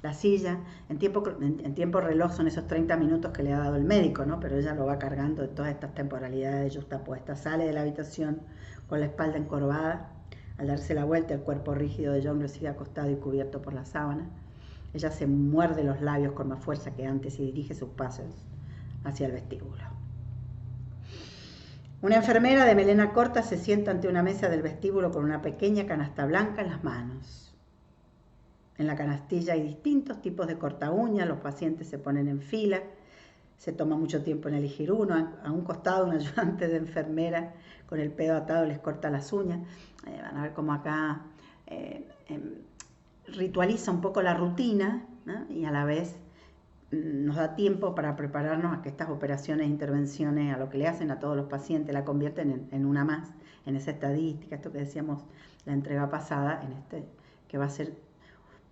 la silla. En tiempo reloj son esos 30 minutos que le ha dado el médico, ¿no? Pero ella lo va cargando de todas estas temporalidades justapuestas. Sale de la habitación con la espalda encorvada. Al darse la vuelta, el cuerpo rígido de Jongle sigue acostado y cubierto por la sábana. Ella se muerde los labios con más fuerza que antes y dirige sus pasos hacia el vestíbulo. Una enfermera de melena corta se sienta ante una mesa del vestíbulo con una pequeña canasta blanca en las manos. En la canastilla hay distintos tipos de corta uñas, los pacientes se ponen en fila, se toma mucho tiempo en elegir uno. A un costado, un ayudante de enfermera con el pelo atado les corta las uñas. Van a ver cómo acá ritualiza un poco la rutina, ¿no? Y a la vez nos da tiempo para prepararnos a que estas operaciones e intervenciones, a lo que le hacen a todos los pacientes, la convierten en una más, en esa estadística, esto que decíamos la entrega pasada, en este que va a ser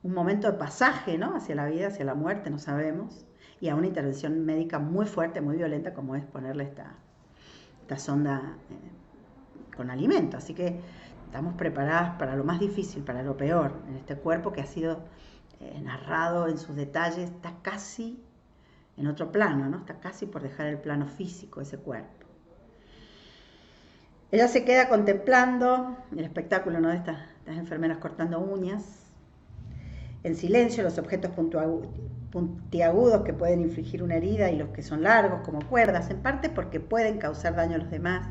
un momento de pasaje, ¿no? Hacia la vida, hacia la muerte, no sabemos, y a una intervención médica muy fuerte, muy violenta, como es ponerle esta sonda con alimento. Así que estamos preparadas para lo más difícil, para lo peor, en este cuerpo que ha sido narrado en sus detalles, está casi en otro plano, ¿no? Está casi por dejar el plano físico ese cuerpo. Ella se queda contemplando el espectáculo, ¿no? de estas enfermeras cortando uñas. En silencio, los objetos puntiagudos que pueden infligir una herida y los que son largos como cuerdas, en parte porque pueden causar daño a los demás.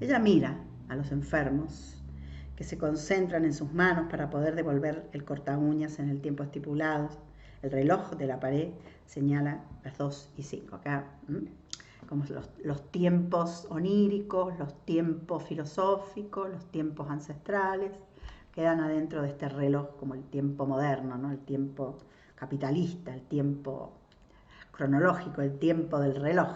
Ella mira a los enfermos que se concentran en sus manos para poder devolver el corta uñas en el tiempo estipulado. El reloj de la pared señala las 2:05. Acá, como los tiempos oníricos, los tiempos filosóficos, los tiempos ancestrales, quedan adentro de este reloj como el tiempo moderno, ¿no? El tiempo capitalista, el tiempo cronológico, el tiempo del reloj.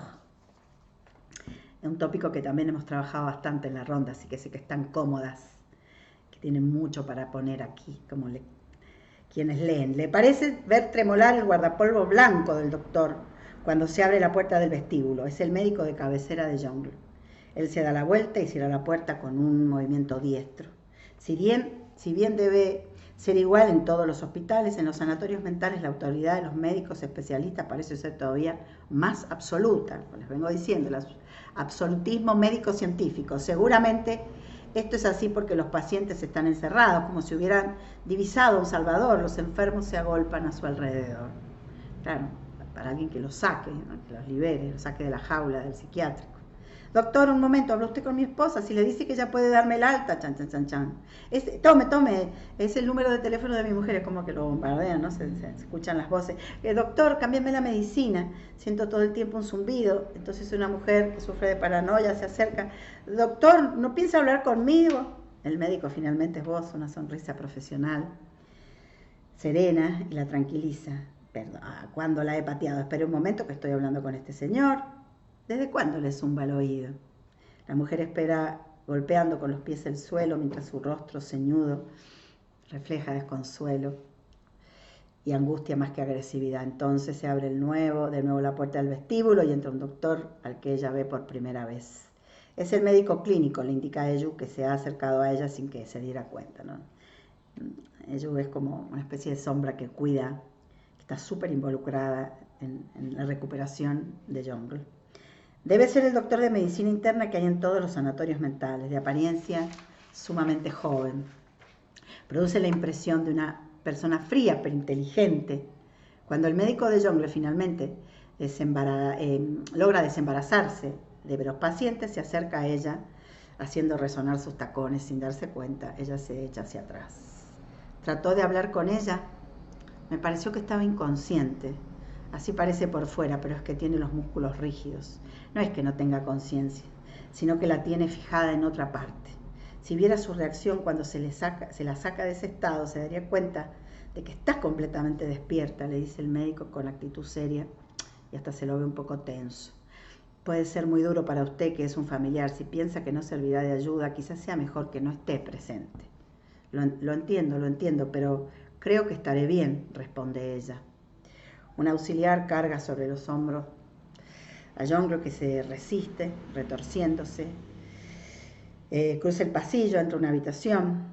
Es un tópico que también hemos trabajado bastante en la ronda, así que sé que están cómodas, que tienen mucho para poner aquí, como quienes leen. Le parece ver tremolar el guardapolvo blanco del doctor cuando se abre la puerta del vestíbulo. Es el médico de cabecera de Jongle. Él se da la vuelta y cierra la puerta con un movimiento diestro. Si bien debe ser igual en todos los hospitales, en los sanatorios mentales la autoridad de los médicos especialistas parece ser todavía más absoluta. Les vengo diciendo, el absolutismo médico-científico. Seguramente esto es así porque los pacientes están encerrados, como si hubieran divisado a un salvador. Los enfermos se agolpan a su alrededor. Claro, para alguien que los saque, ¿no? Que los libere, los saque de la jaula del psiquiátrico. Doctor, un momento, habla usted con mi esposa, si le dice que ya puede darme el alta, chan, chan, chan, chan. Tome, es el número de teléfono de mi mujer, es como que lo bombardean, ¿no? Se escuchan las voces. Doctor, cámbiame la medicina, siento todo el tiempo un zumbido. Entonces una mujer que sufre de paranoia se acerca. Doctor, ¿no piensa hablar conmigo? El médico finalmente esboza una sonrisa profesional, serena, y la tranquiliza. Perdón, ¿cuándo la he pateado? Espere un momento que estoy hablando con este señor. ¿Desde cuándo le zumba el oído? La mujer espera golpeando con los pies el suelo mientras su rostro ceñudo refleja desconsuelo y angustia más que agresividad. Entonces se abre de nuevo la puerta del vestíbulo y entra un doctor al que ella ve por primera vez. Es el médico clínico, le indica a Eyu, que se ha acercado a ella sin que se diera cuenta, ¿no? Eyu es como una especie de sombra que cuida, que está súper involucrada en la recuperación de Jongle. Debe ser el doctor de medicina interna que hay en todos los sanatorios mentales, de apariencia sumamente joven. Produce la impresión de una persona fría pero inteligente. Cuando el médico de Jongle finalmente logra desembarazarse de los pacientes, se acerca a ella haciendo resonar sus tacones sin darse cuenta. Ella se echa hacia atrás. Trató de hablar con ella. Me pareció que estaba inconsciente. Así parece por fuera, pero es que tiene los músculos rígidos. No es que no tenga conciencia, sino que la tiene fijada en otra parte. Si viera su reacción cuando se la saca de ese estado, se daría cuenta de que está completamente despierta, le dice el médico con actitud seria y hasta se lo ve un poco tenso. Puede ser muy duro para usted, que es un familiar. Si piensa que no servirá de ayuda, quizás sea mejor que no esté presente. Lo entiendo, pero creo que estaré bien, responde ella. Un auxiliar carga sobre los hombros a Jongle, que se resiste, retorciéndose. Cruza el pasillo, entra a una habitación.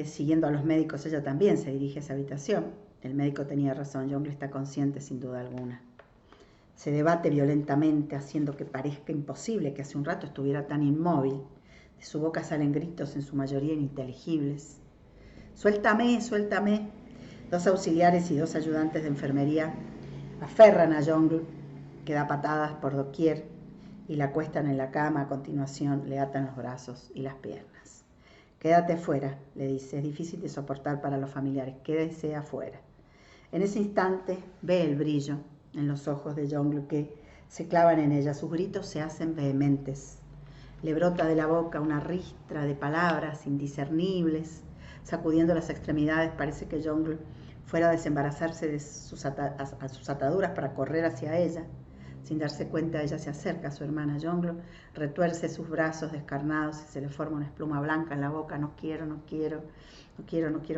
Siguiendo a los médicos, ella también se dirige a esa habitación. El médico tenía razón, Jongle está consciente sin duda alguna. Se debate violentamente, haciendo que parezca imposible que hace un rato estuviera tan inmóvil. De su boca salen gritos, en su mayoría ininteligibles. Suéltame, suéltame. 2 auxiliares y 2 ayudantes de enfermería aferran a Jongle, que da patadas por doquier, y la acuestan en la cama. A continuación le atan los brazos y las piernas. Quédate afuera, le dice, es difícil de soportar para los familiares, quédese afuera. En ese instante ve el brillo en los ojos de Jongle que se clavan en ella, sus gritos se hacen vehementes. Le brota de la boca una ristra de palabras indiscernibles. Sacudiendo las extremidades, parece que Jongle fuera a desembarazarse de sus ataduras para correr hacia ella. Sin darse cuenta, ella se acerca a su hermana. Jongle retuerce sus brazos descarnados y se le forma una espuma blanca en la boca. No quiero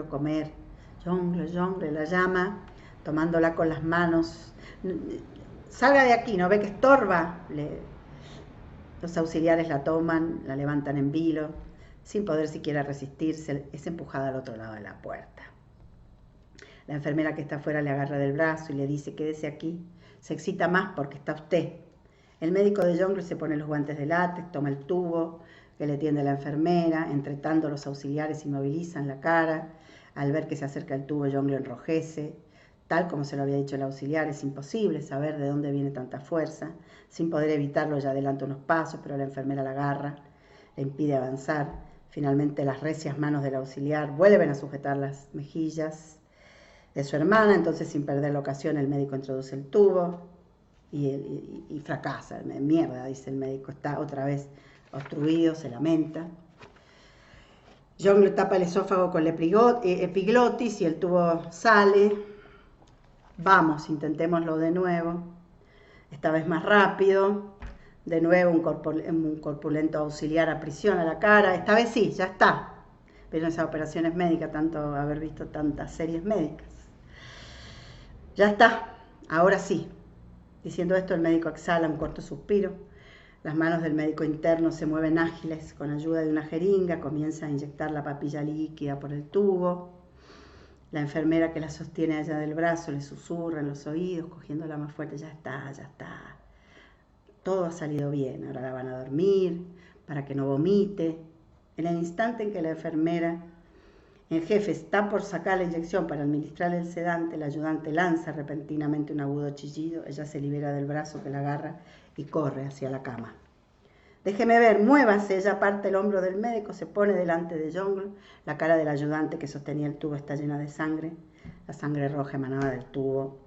comer. Jongle, la llama, tomándola con las manos. Salga de aquí, ¿no ve que estorba? Los auxiliares la toman, la levantan en vilo. Sin poder siquiera resistirse, es empujada al otro lado de la puerta. La enfermera que está afuera le agarra del brazo y le dice, quédese aquí, se excita más porque está usted. El médico de Jongle se pone los guantes de látex, toma el tubo que le tiende la enfermera, entre tanto los auxiliares inmovilizan la cara. Al ver que se acerca el tubo, Jongle enrojece. Tal como se lo había dicho el auxiliar, es imposible saber de dónde viene tanta fuerza. Sin poder evitarlo, ella adelanta unos pasos, pero la enfermera la agarra, le impide avanzar. Finalmente las recias manos del auxiliar vuelven a sujetar las mejillas de su hermana. Entonces, sin perder la ocasión, el médico introduce el tubo y fracasa. Mierda, dice el médico, está otra vez obstruido, se lamenta. Jongle tapa el esófago con la epiglotis y el tubo sale. Vamos, intentémoslo de nuevo. Esta vez más rápido. De nuevo un corpulento auxiliar aprisiona la cara. Esta vez sí, ya está. Pero esas operaciones médicas, tanto haber visto tantas series médicas. Ya está, ahora sí. Diciendo esto, el médico exhala un corto suspiro. Las manos del médico interno se mueven ágiles. Con ayuda de una jeringa comienza a inyectar la papilla líquida por el tubo. La enfermera que la sostiene allá del brazo le susurra en los oídos, cogiéndola más fuerte, ya está. Todo ha salido bien, ahora la van a dormir para que no vomite. En el instante en que la enfermera en jefe está por sacar la inyección para administrar el sedante, el ayudante lanza repentinamente un agudo chillido. Ella se libera del brazo que la agarra y corre hacia la cama. Déjeme ver, muévase. Ella parte el hombro del médico, se pone delante de Jongle. La cara del ayudante que sostenía el tubo está llena de sangre. La sangre roja emanada del tubo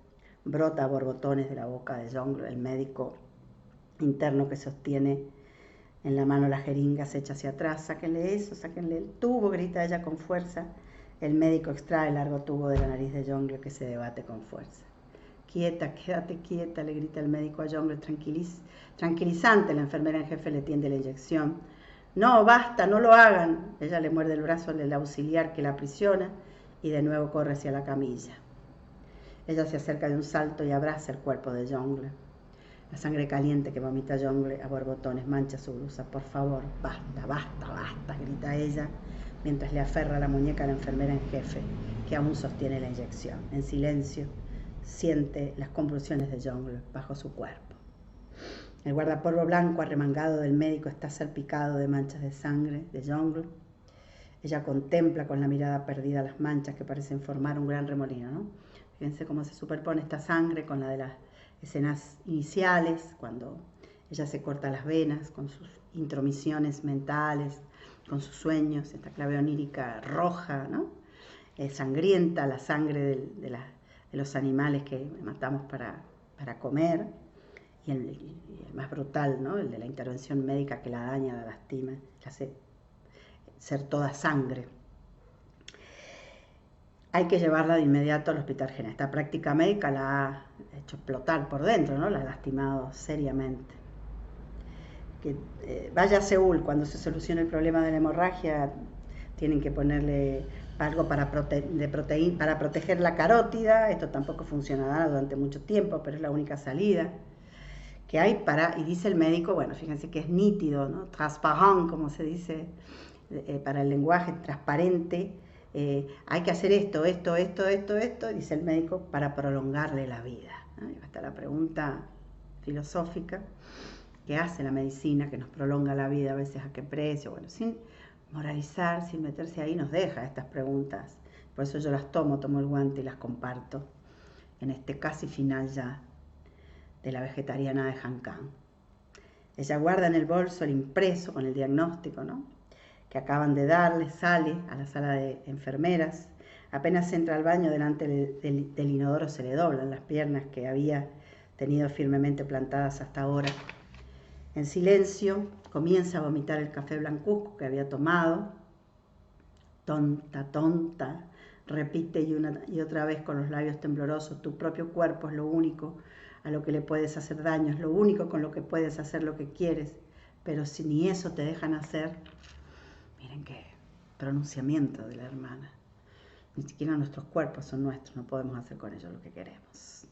brota a borbotones de la boca de Jongle. El médico interno que sostiene en la mano la jeringa se echa hacia atrás. Sáquenle eso, sáquenle el tubo, grita ella con fuerza. El médico extrae el largo tubo de la nariz de Jongle, que se debate con fuerza. Quieta, quédate quieta, le grita el médico a Jongle, tranquilizante. La enfermera en jefe le tiende la inyección. No, basta, no lo hagan. Ella le muerde el brazo del auxiliar que la aprisiona y de nuevo corre hacia la camilla. Ella se acerca de un salto y abraza el cuerpo de Jongle. La sangre caliente que vomita Jongle a borbotones mancha su blusa. Por favor, basta, grita ella, mientras le aferra la muñeca a la enfermera en jefe, que aún sostiene la inyección. En silencio, siente las convulsiones de Jongle bajo su cuerpo. El guardapolvo blanco arremangado del médico está salpicado de manchas de sangre de Jongle. Ella contempla con la mirada perdida las manchas que parecen formar un gran remolino, ¿no? Fíjense cómo se superpone esta sangre con la de las escenas iniciales, cuando ella se corta las venas con sus intromisiones mentales, con sus sueños, esta clave onírica roja, ¿no? Sangrienta, la sangre de los animales que matamos para comer, y el más brutal, ¿no? El de la intervención médica que la daña, la lastima, la hace ser toda sangre. Hay que llevarla de inmediato al hospital general. Esta práctica médica la ha hecho explotar por dentro, ¿no? La ha lastimado seriamente. Que vaya a Seúl, cuando se solucione el problema de la hemorragia, tienen que ponerle algo para proteger la carótida. Esto tampoco funcionará durante mucho tiempo, pero es la única salida que hay y dice el médico, bueno, fíjense que es nítido, ¿no? Transparent, como se dice para el lenguaje, transparente. Hay que hacer esto, dice el médico, para prolongarle la vida, ¿no? Y va a estar la pregunta filosófica: ¿qué hace la medicina que nos prolonga la vida? A veces, ¿a qué precio? Bueno, sin moralizar, sin meterse ahí, nos deja estas preguntas Por eso yo las tomo el guante y las comparto en este casi final ya de la vegetariana de Han Kang. Ella guarda en el bolso el impreso con el diagnóstico, ¿no?, que acaban de darle, sale a la sala de enfermeras. Apenas entra al baño, delante del inodoro se le doblan las piernas que había tenido firmemente plantadas hasta ahora. En silencio comienza a vomitar el café blancuzco que había tomado. Tonta, tonta, repite una y otra vez con los labios temblorosos: tu propio cuerpo es lo único a lo que le puedes hacer daño, es lo único con lo que puedes hacer lo que quieres, pero si ni eso te dejan hacer. Miren qué pronunciamiento de la hermana. Ni siquiera nuestros cuerpos son nuestros, no podemos hacer con ellos lo que queremos.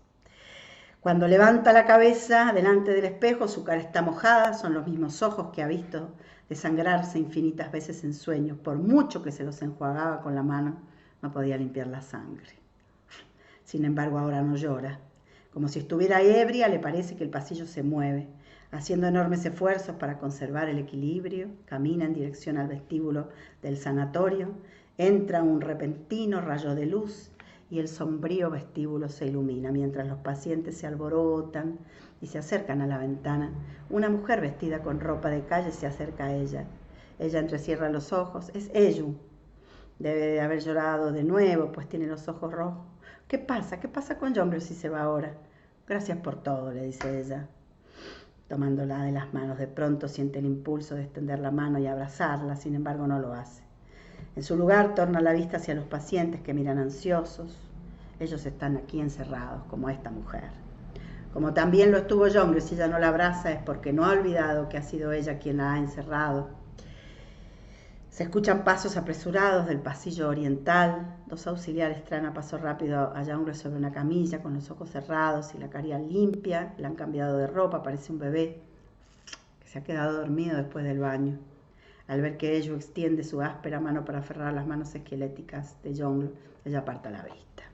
Cuando levanta la cabeza delante del espejo, su cara está mojada, son los mismos ojos que ha visto desangrarse infinitas veces en sueños. Por mucho que se los enjuagaba con la mano, no podía limpiar la sangre. Sin embargo, ahora no llora. Como si estuviera ebria, le parece que el pasillo se mueve. Haciendo enormes esfuerzos para conservar el equilibrio, camina en dirección al vestíbulo del sanatorio. Entra un repentino rayo de luz y el sombrío vestíbulo se ilumina. Mientras los pacientes se alborotan y se acercan a la ventana, una mujer vestida con ropa de calle se acerca a ella. Ella entrecierra los ojos. Es Eyu. Debe de haber llorado de nuevo, pues tiene los ojos rojos. ¿Qué pasa? ¿Qué pasa con Jeonggyu si se va ahora? Gracias por todo, le dice ella, tomándola de las manos. De pronto siente el impulso de extender la mano y abrazarla, sin embargo no lo hace. En su lugar torna la vista hacia los pacientes que miran ansiosos. Ellos están aquí encerrados, como esta mujer. Como también lo estuvo Jeonggyu, si ella no la abraza es porque no ha olvidado que ha sido ella quien la ha encerrado. Se escuchan pasos apresurados del pasillo oriental. Dos auxiliares traen a paso rápido a Jeonggyu sobre una camilla, con los ojos cerrados y la cara limpia. Le han cambiado de ropa, parece un bebé que se ha quedado dormido después del baño. Al ver que Eyu extiende su áspera mano para aferrar las manos esqueléticas de Jeonggyu, ella aparta la vista.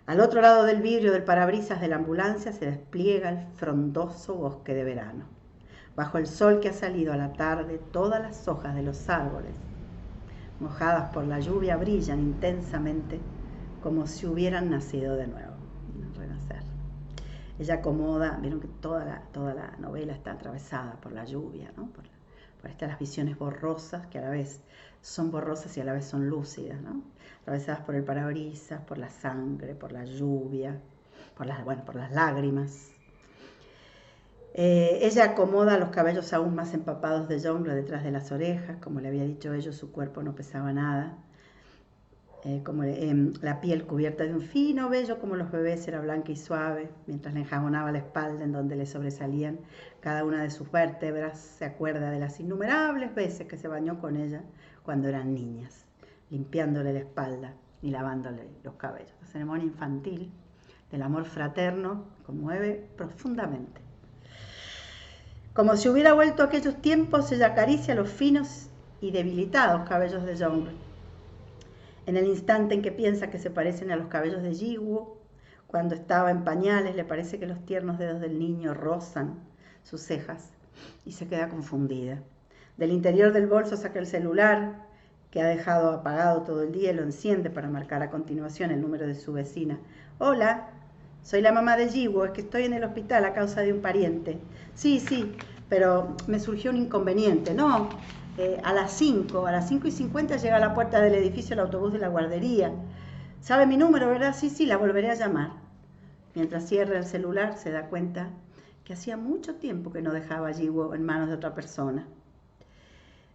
Al otro lado del vidrio del parabrisas de la ambulancia se despliega el frondoso bosque de verano. Bajo el sol que ha salido a la tarde, todas las hojas de los árboles, mojadas por la lluvia, brillan intensamente como si hubieran nacido de nuevo, renacer. Ella acomoda, vieron que toda la novela está atravesada por la lluvia, ¿no? Por estas las visiones borrosas, que a la vez son borrosas y a la vez son lúcidas, ¿no? Atravesadas por el parabrisas, por la sangre, por la lluvia, por las lágrimas. Ella acomoda los cabellos aún más empapados de Jeonggyu detrás de las orejas. Como le había dicho ella, su cuerpo no pesaba nada. La piel cubierta de un fino vello como los bebés era blanca y suave. Mientras le enjabonaba la espalda en donde le sobresalían cada una de sus vértebras, se acuerda de las innumerables veces que se bañó con ella cuando eran niñas, limpiándole la espalda y lavándole los cabellos. La ceremonia infantil del amor fraterno conmueve profundamente. Como si hubiera vuelto a aquellos tiempos, ella acaricia los finos y debilitados cabellos de Jeonggyu. En el instante en que piensa que se parecen a los cabellos de Jiwoo, cuando estaba en pañales, le parece que los tiernos dedos del niño rozan sus cejas y se queda confundida. Del interior del bolso saca el celular, que ha dejado apagado todo el día, y lo enciende para marcar a continuación el número de su vecina. Hola, soy la mamá de Jiwoo, es que estoy en el hospital a causa de un pariente. Sí, pero me surgió un inconveniente. No, a las 5:50 llega a la puerta del edificio el autobús de la guardería. ¿Sabe mi número, verdad? Sí, la volveré a llamar. Mientras cierra el celular, se da cuenta que hacía mucho tiempo que no dejaba a Jiwoo en manos de otra persona.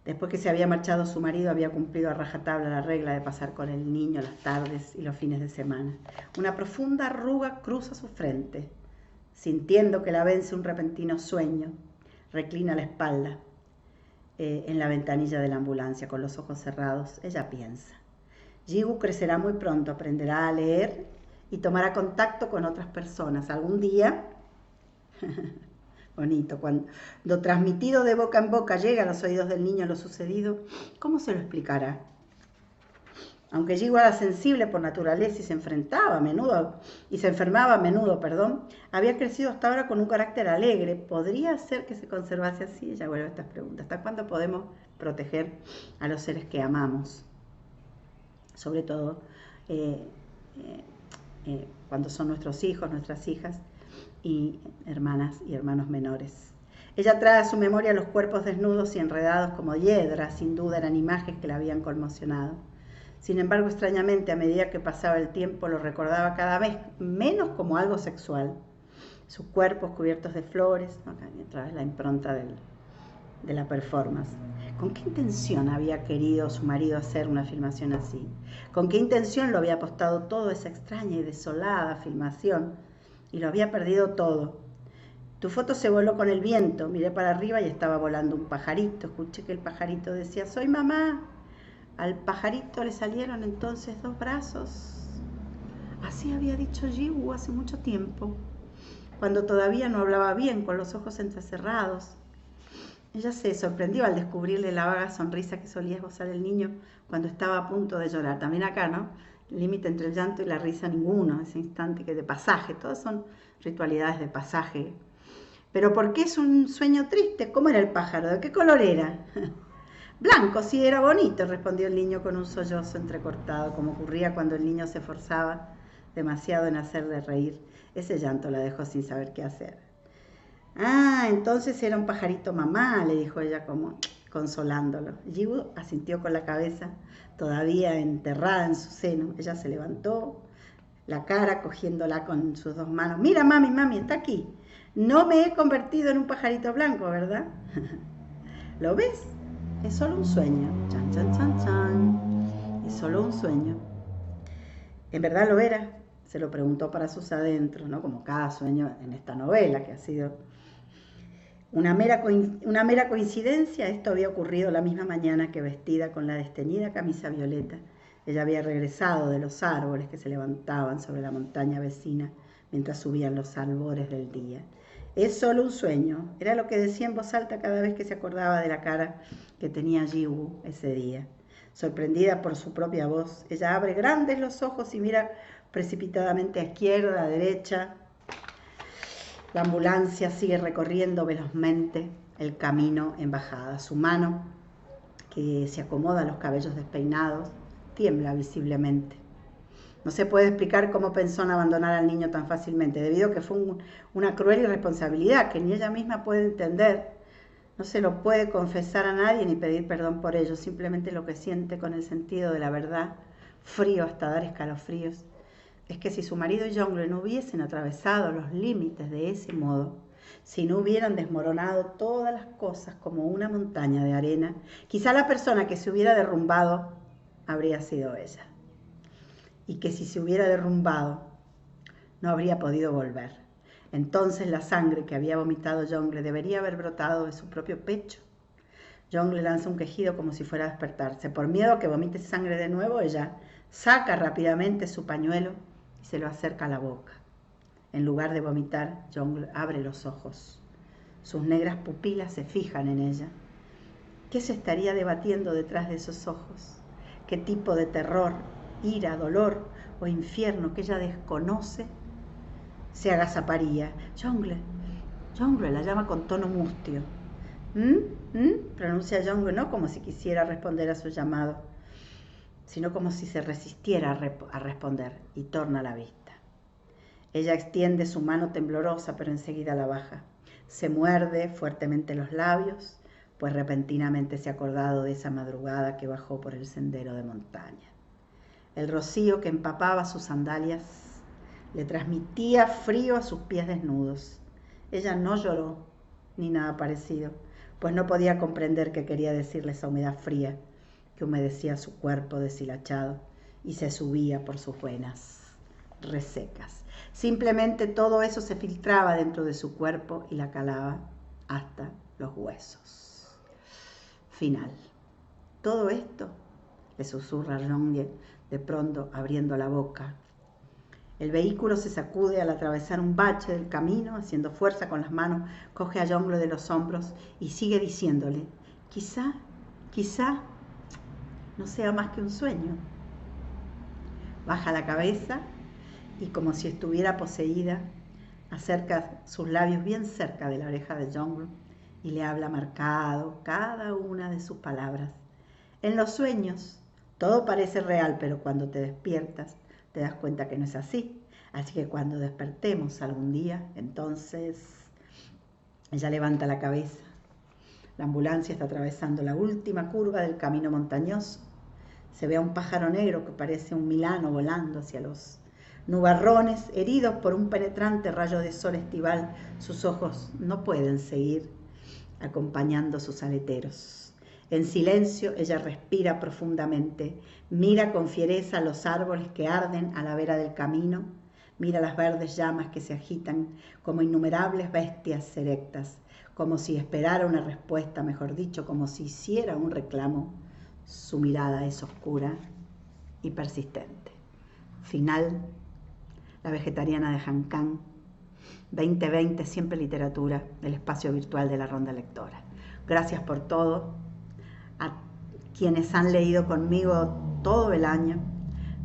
Después que se había marchado su marido, había cumplido a rajatabla la regla de pasar con el niño las tardes y los fines de semana. Una profunda arruga cruza su frente. Sintiendo que la vence un repentino sueño, reclina la espalda en la ventanilla de la ambulancia con los ojos cerrados. Ella piensa: Jiwoo crecerá muy pronto, aprenderá a leer y tomará contacto con otras personas. Algún día, bonito, cuando lo transmitido de boca en boca llega a los oídos del niño lo sucedido, ¿cómo se lo explicará? Aunque Jiwoo era sensible por naturaleza y se enfermaba a menudo, había crecido hasta ahora con un carácter alegre. ¿Podría ser que se conservase así? Ella vuelve a estas preguntas. ¿Hasta cuándo podemos proteger a los seres que amamos? sobre todo cuando son nuestros hijos, nuestras hijas y hermanas y hermanos menores. Ella trae a su memoria los cuerpos desnudos y enredados como hiedras, sin duda eran imágenes que la habían conmocionado. Sin embargo, extrañamente, a medida que pasaba el tiempo, lo recordaba cada vez menos como algo sexual. Sus cuerpos cubiertos de flores, acá otra vez la impronta de la performance. ¿Con qué intención había querido su marido hacer una filmación así? ¿Con qué intención lo había apostado todo esa extraña y desolada filmación? Y lo había perdido todo. Tu foto se voló con el viento. Miré para arriba y estaba volando un pajarito. Escuché que el pajarito decía, soy mamá. Al pajarito le salieron entonces 2 brazos. Así había dicho Jiwoo hace mucho tiempo, cuando todavía no hablaba bien, con los ojos entrecerrados. Ella se sorprendió al descubrirle la vaga sonrisa que solía esbozar el niño cuando estaba a punto de llorar. También acá, ¿no? El límite entre el llanto y la risa ninguno, ese instante que de pasaje, todas son ritualidades de pasaje. ¿Pero por qué es un sueño triste? ¿Cómo era el pájaro? ¿De qué color era? Blanco, sí, era bonito, respondió el niño con un sollozo entrecortado, como ocurría cuando el niño se esforzaba demasiado en hacerle reír. Ese llanto la dejó sin saber qué hacer. Ah, entonces era un pajarito mamá, le dijo ella como consolándolo. Jiwoo asintió con la cabeza, todavía enterrada en su seno. Ella se levantó la cara, cogiéndola con sus 2 manos. Mira, mami, está aquí. No me he convertido en un pajarito blanco, ¿verdad? ¿Lo ves? Es solo un sueño. Chan, chan, chan, chan. Es solo un sueño. ¿En verdad lo era? Se lo preguntó para sus adentros, ¿no? Como cada sueño en esta novela, que ha sido una mera coincidencia. Esto había ocurrido la misma mañana que, vestida con la desteñida camisa violeta, ella había regresado de los árboles que se levantaban sobre la montaña vecina mientras subían los albores del día. Es solo un sueño, era lo que decía en voz alta cada vez que se acordaba de la cara que tenía Jiwoo ese día. Sorprendida por su propia voz, ella abre grandes los ojos y mira precipitadamente a izquierda, a derecha. La ambulancia sigue recorriendo velozmente el camino en bajada. Su mano, que se acomoda a los cabellos despeinados, tiembla visiblemente. No se puede explicar cómo pensó en abandonar al niño tan fácilmente, debido a que fue una cruel irresponsabilidad que ni ella misma puede entender. No se lo puede confesar a nadie ni pedir perdón por ello, simplemente lo que siente con el sentido de la verdad, frío hasta dar escalofríos, es que si su marido y Jongle no hubiesen atravesado los límites de ese modo, si no hubieran desmoronado todas las cosas como una montaña de arena, quizá la persona que se hubiera derrumbado habría sido ella. Y que si se hubiera derrumbado, no habría podido volver. Entonces la sangre que había vomitado Jongle debería haber brotado de su propio pecho. Jongle lanza un quejido como si fuera a despertarse. Por miedo a que vomite sangre de nuevo, ella saca rápidamente su pañuelo y se lo acerca a la boca. En lugar de vomitar, Jongle abre los ojos. Sus negras pupilas se fijan en ella. ¿Qué se estaría debatiendo detrás de esos ojos? ¿Qué tipo de terror, ira, dolor o infierno que ella desconoce se agazaparía? Jongle, la llama con tono mustio. Pronuncia Jongle, no como si quisiera responder a su llamado, sino como si se resistiera a responder, y torna la vista. Ella extiende su mano temblorosa, pero enseguida la baja. Se muerde fuertemente los labios, pues repentinamente se ha acordado de esa madrugada que bajó por el sendero de montaña. El rocío que empapaba sus sandalias le transmitía frío a sus pies desnudos. Ella no lloró, ni nada parecido, pues no podía comprender qué quería decirle esa humedad fría que humedecía su cuerpo deshilachado y se subía por sus venas resecas. Simplemente todo eso se filtraba dentro de su cuerpo y la calaba hasta los huesos. Final. Todo esto, le susurra Jongle de pronto abriendo la boca. El vehículo se sacude al atravesar un bache del camino, haciendo fuerza con las manos, coge a Jongle de los hombros y sigue diciéndole, quizá no sea más que un sueño. Baja la cabeza y, como si estuviera poseída, acerca sus labios bien cerca de la oreja de Jongle y le habla marcado cada una de sus palabras. En los sueños Todo parece real, pero cuando te despiertas te das cuenta que no es así. Así que cuando despertemos algún día, entonces ella levanta la cabeza. La ambulancia está atravesando la última curva del camino montañoso. Se ve a un pájaro negro que parece un milano volando hacia los nubarrones, heridos por un penetrante rayo de sol estival. Sus ojos no pueden seguir acompañando sus aleteros. En silencio ella respira profundamente, mira con fiereza los árboles que arden a la vera del camino, mira las verdes llamas que se agitan como innumerables bestias erectas, como si esperara una respuesta, mejor dicho, como si hiciera un reclamo. Su mirada es oscura y persistente. Final, La vegetariana de Hankán, 2020, siempre literatura, el espacio virtual de la Ronda Lectora. Gracias por todo, a quienes han leído conmigo todo el año,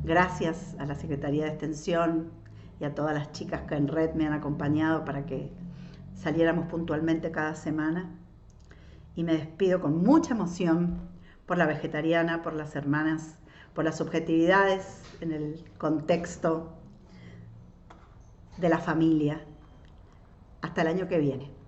gracias a la Secretaría de Extensión y a todas las chicas que en red me han acompañado para que saliéramos puntualmente cada semana. Y me despido con mucha emoción por La vegetariana, por las hermanas, por las subjetividades en el contexto de la familia. Hasta el año que viene.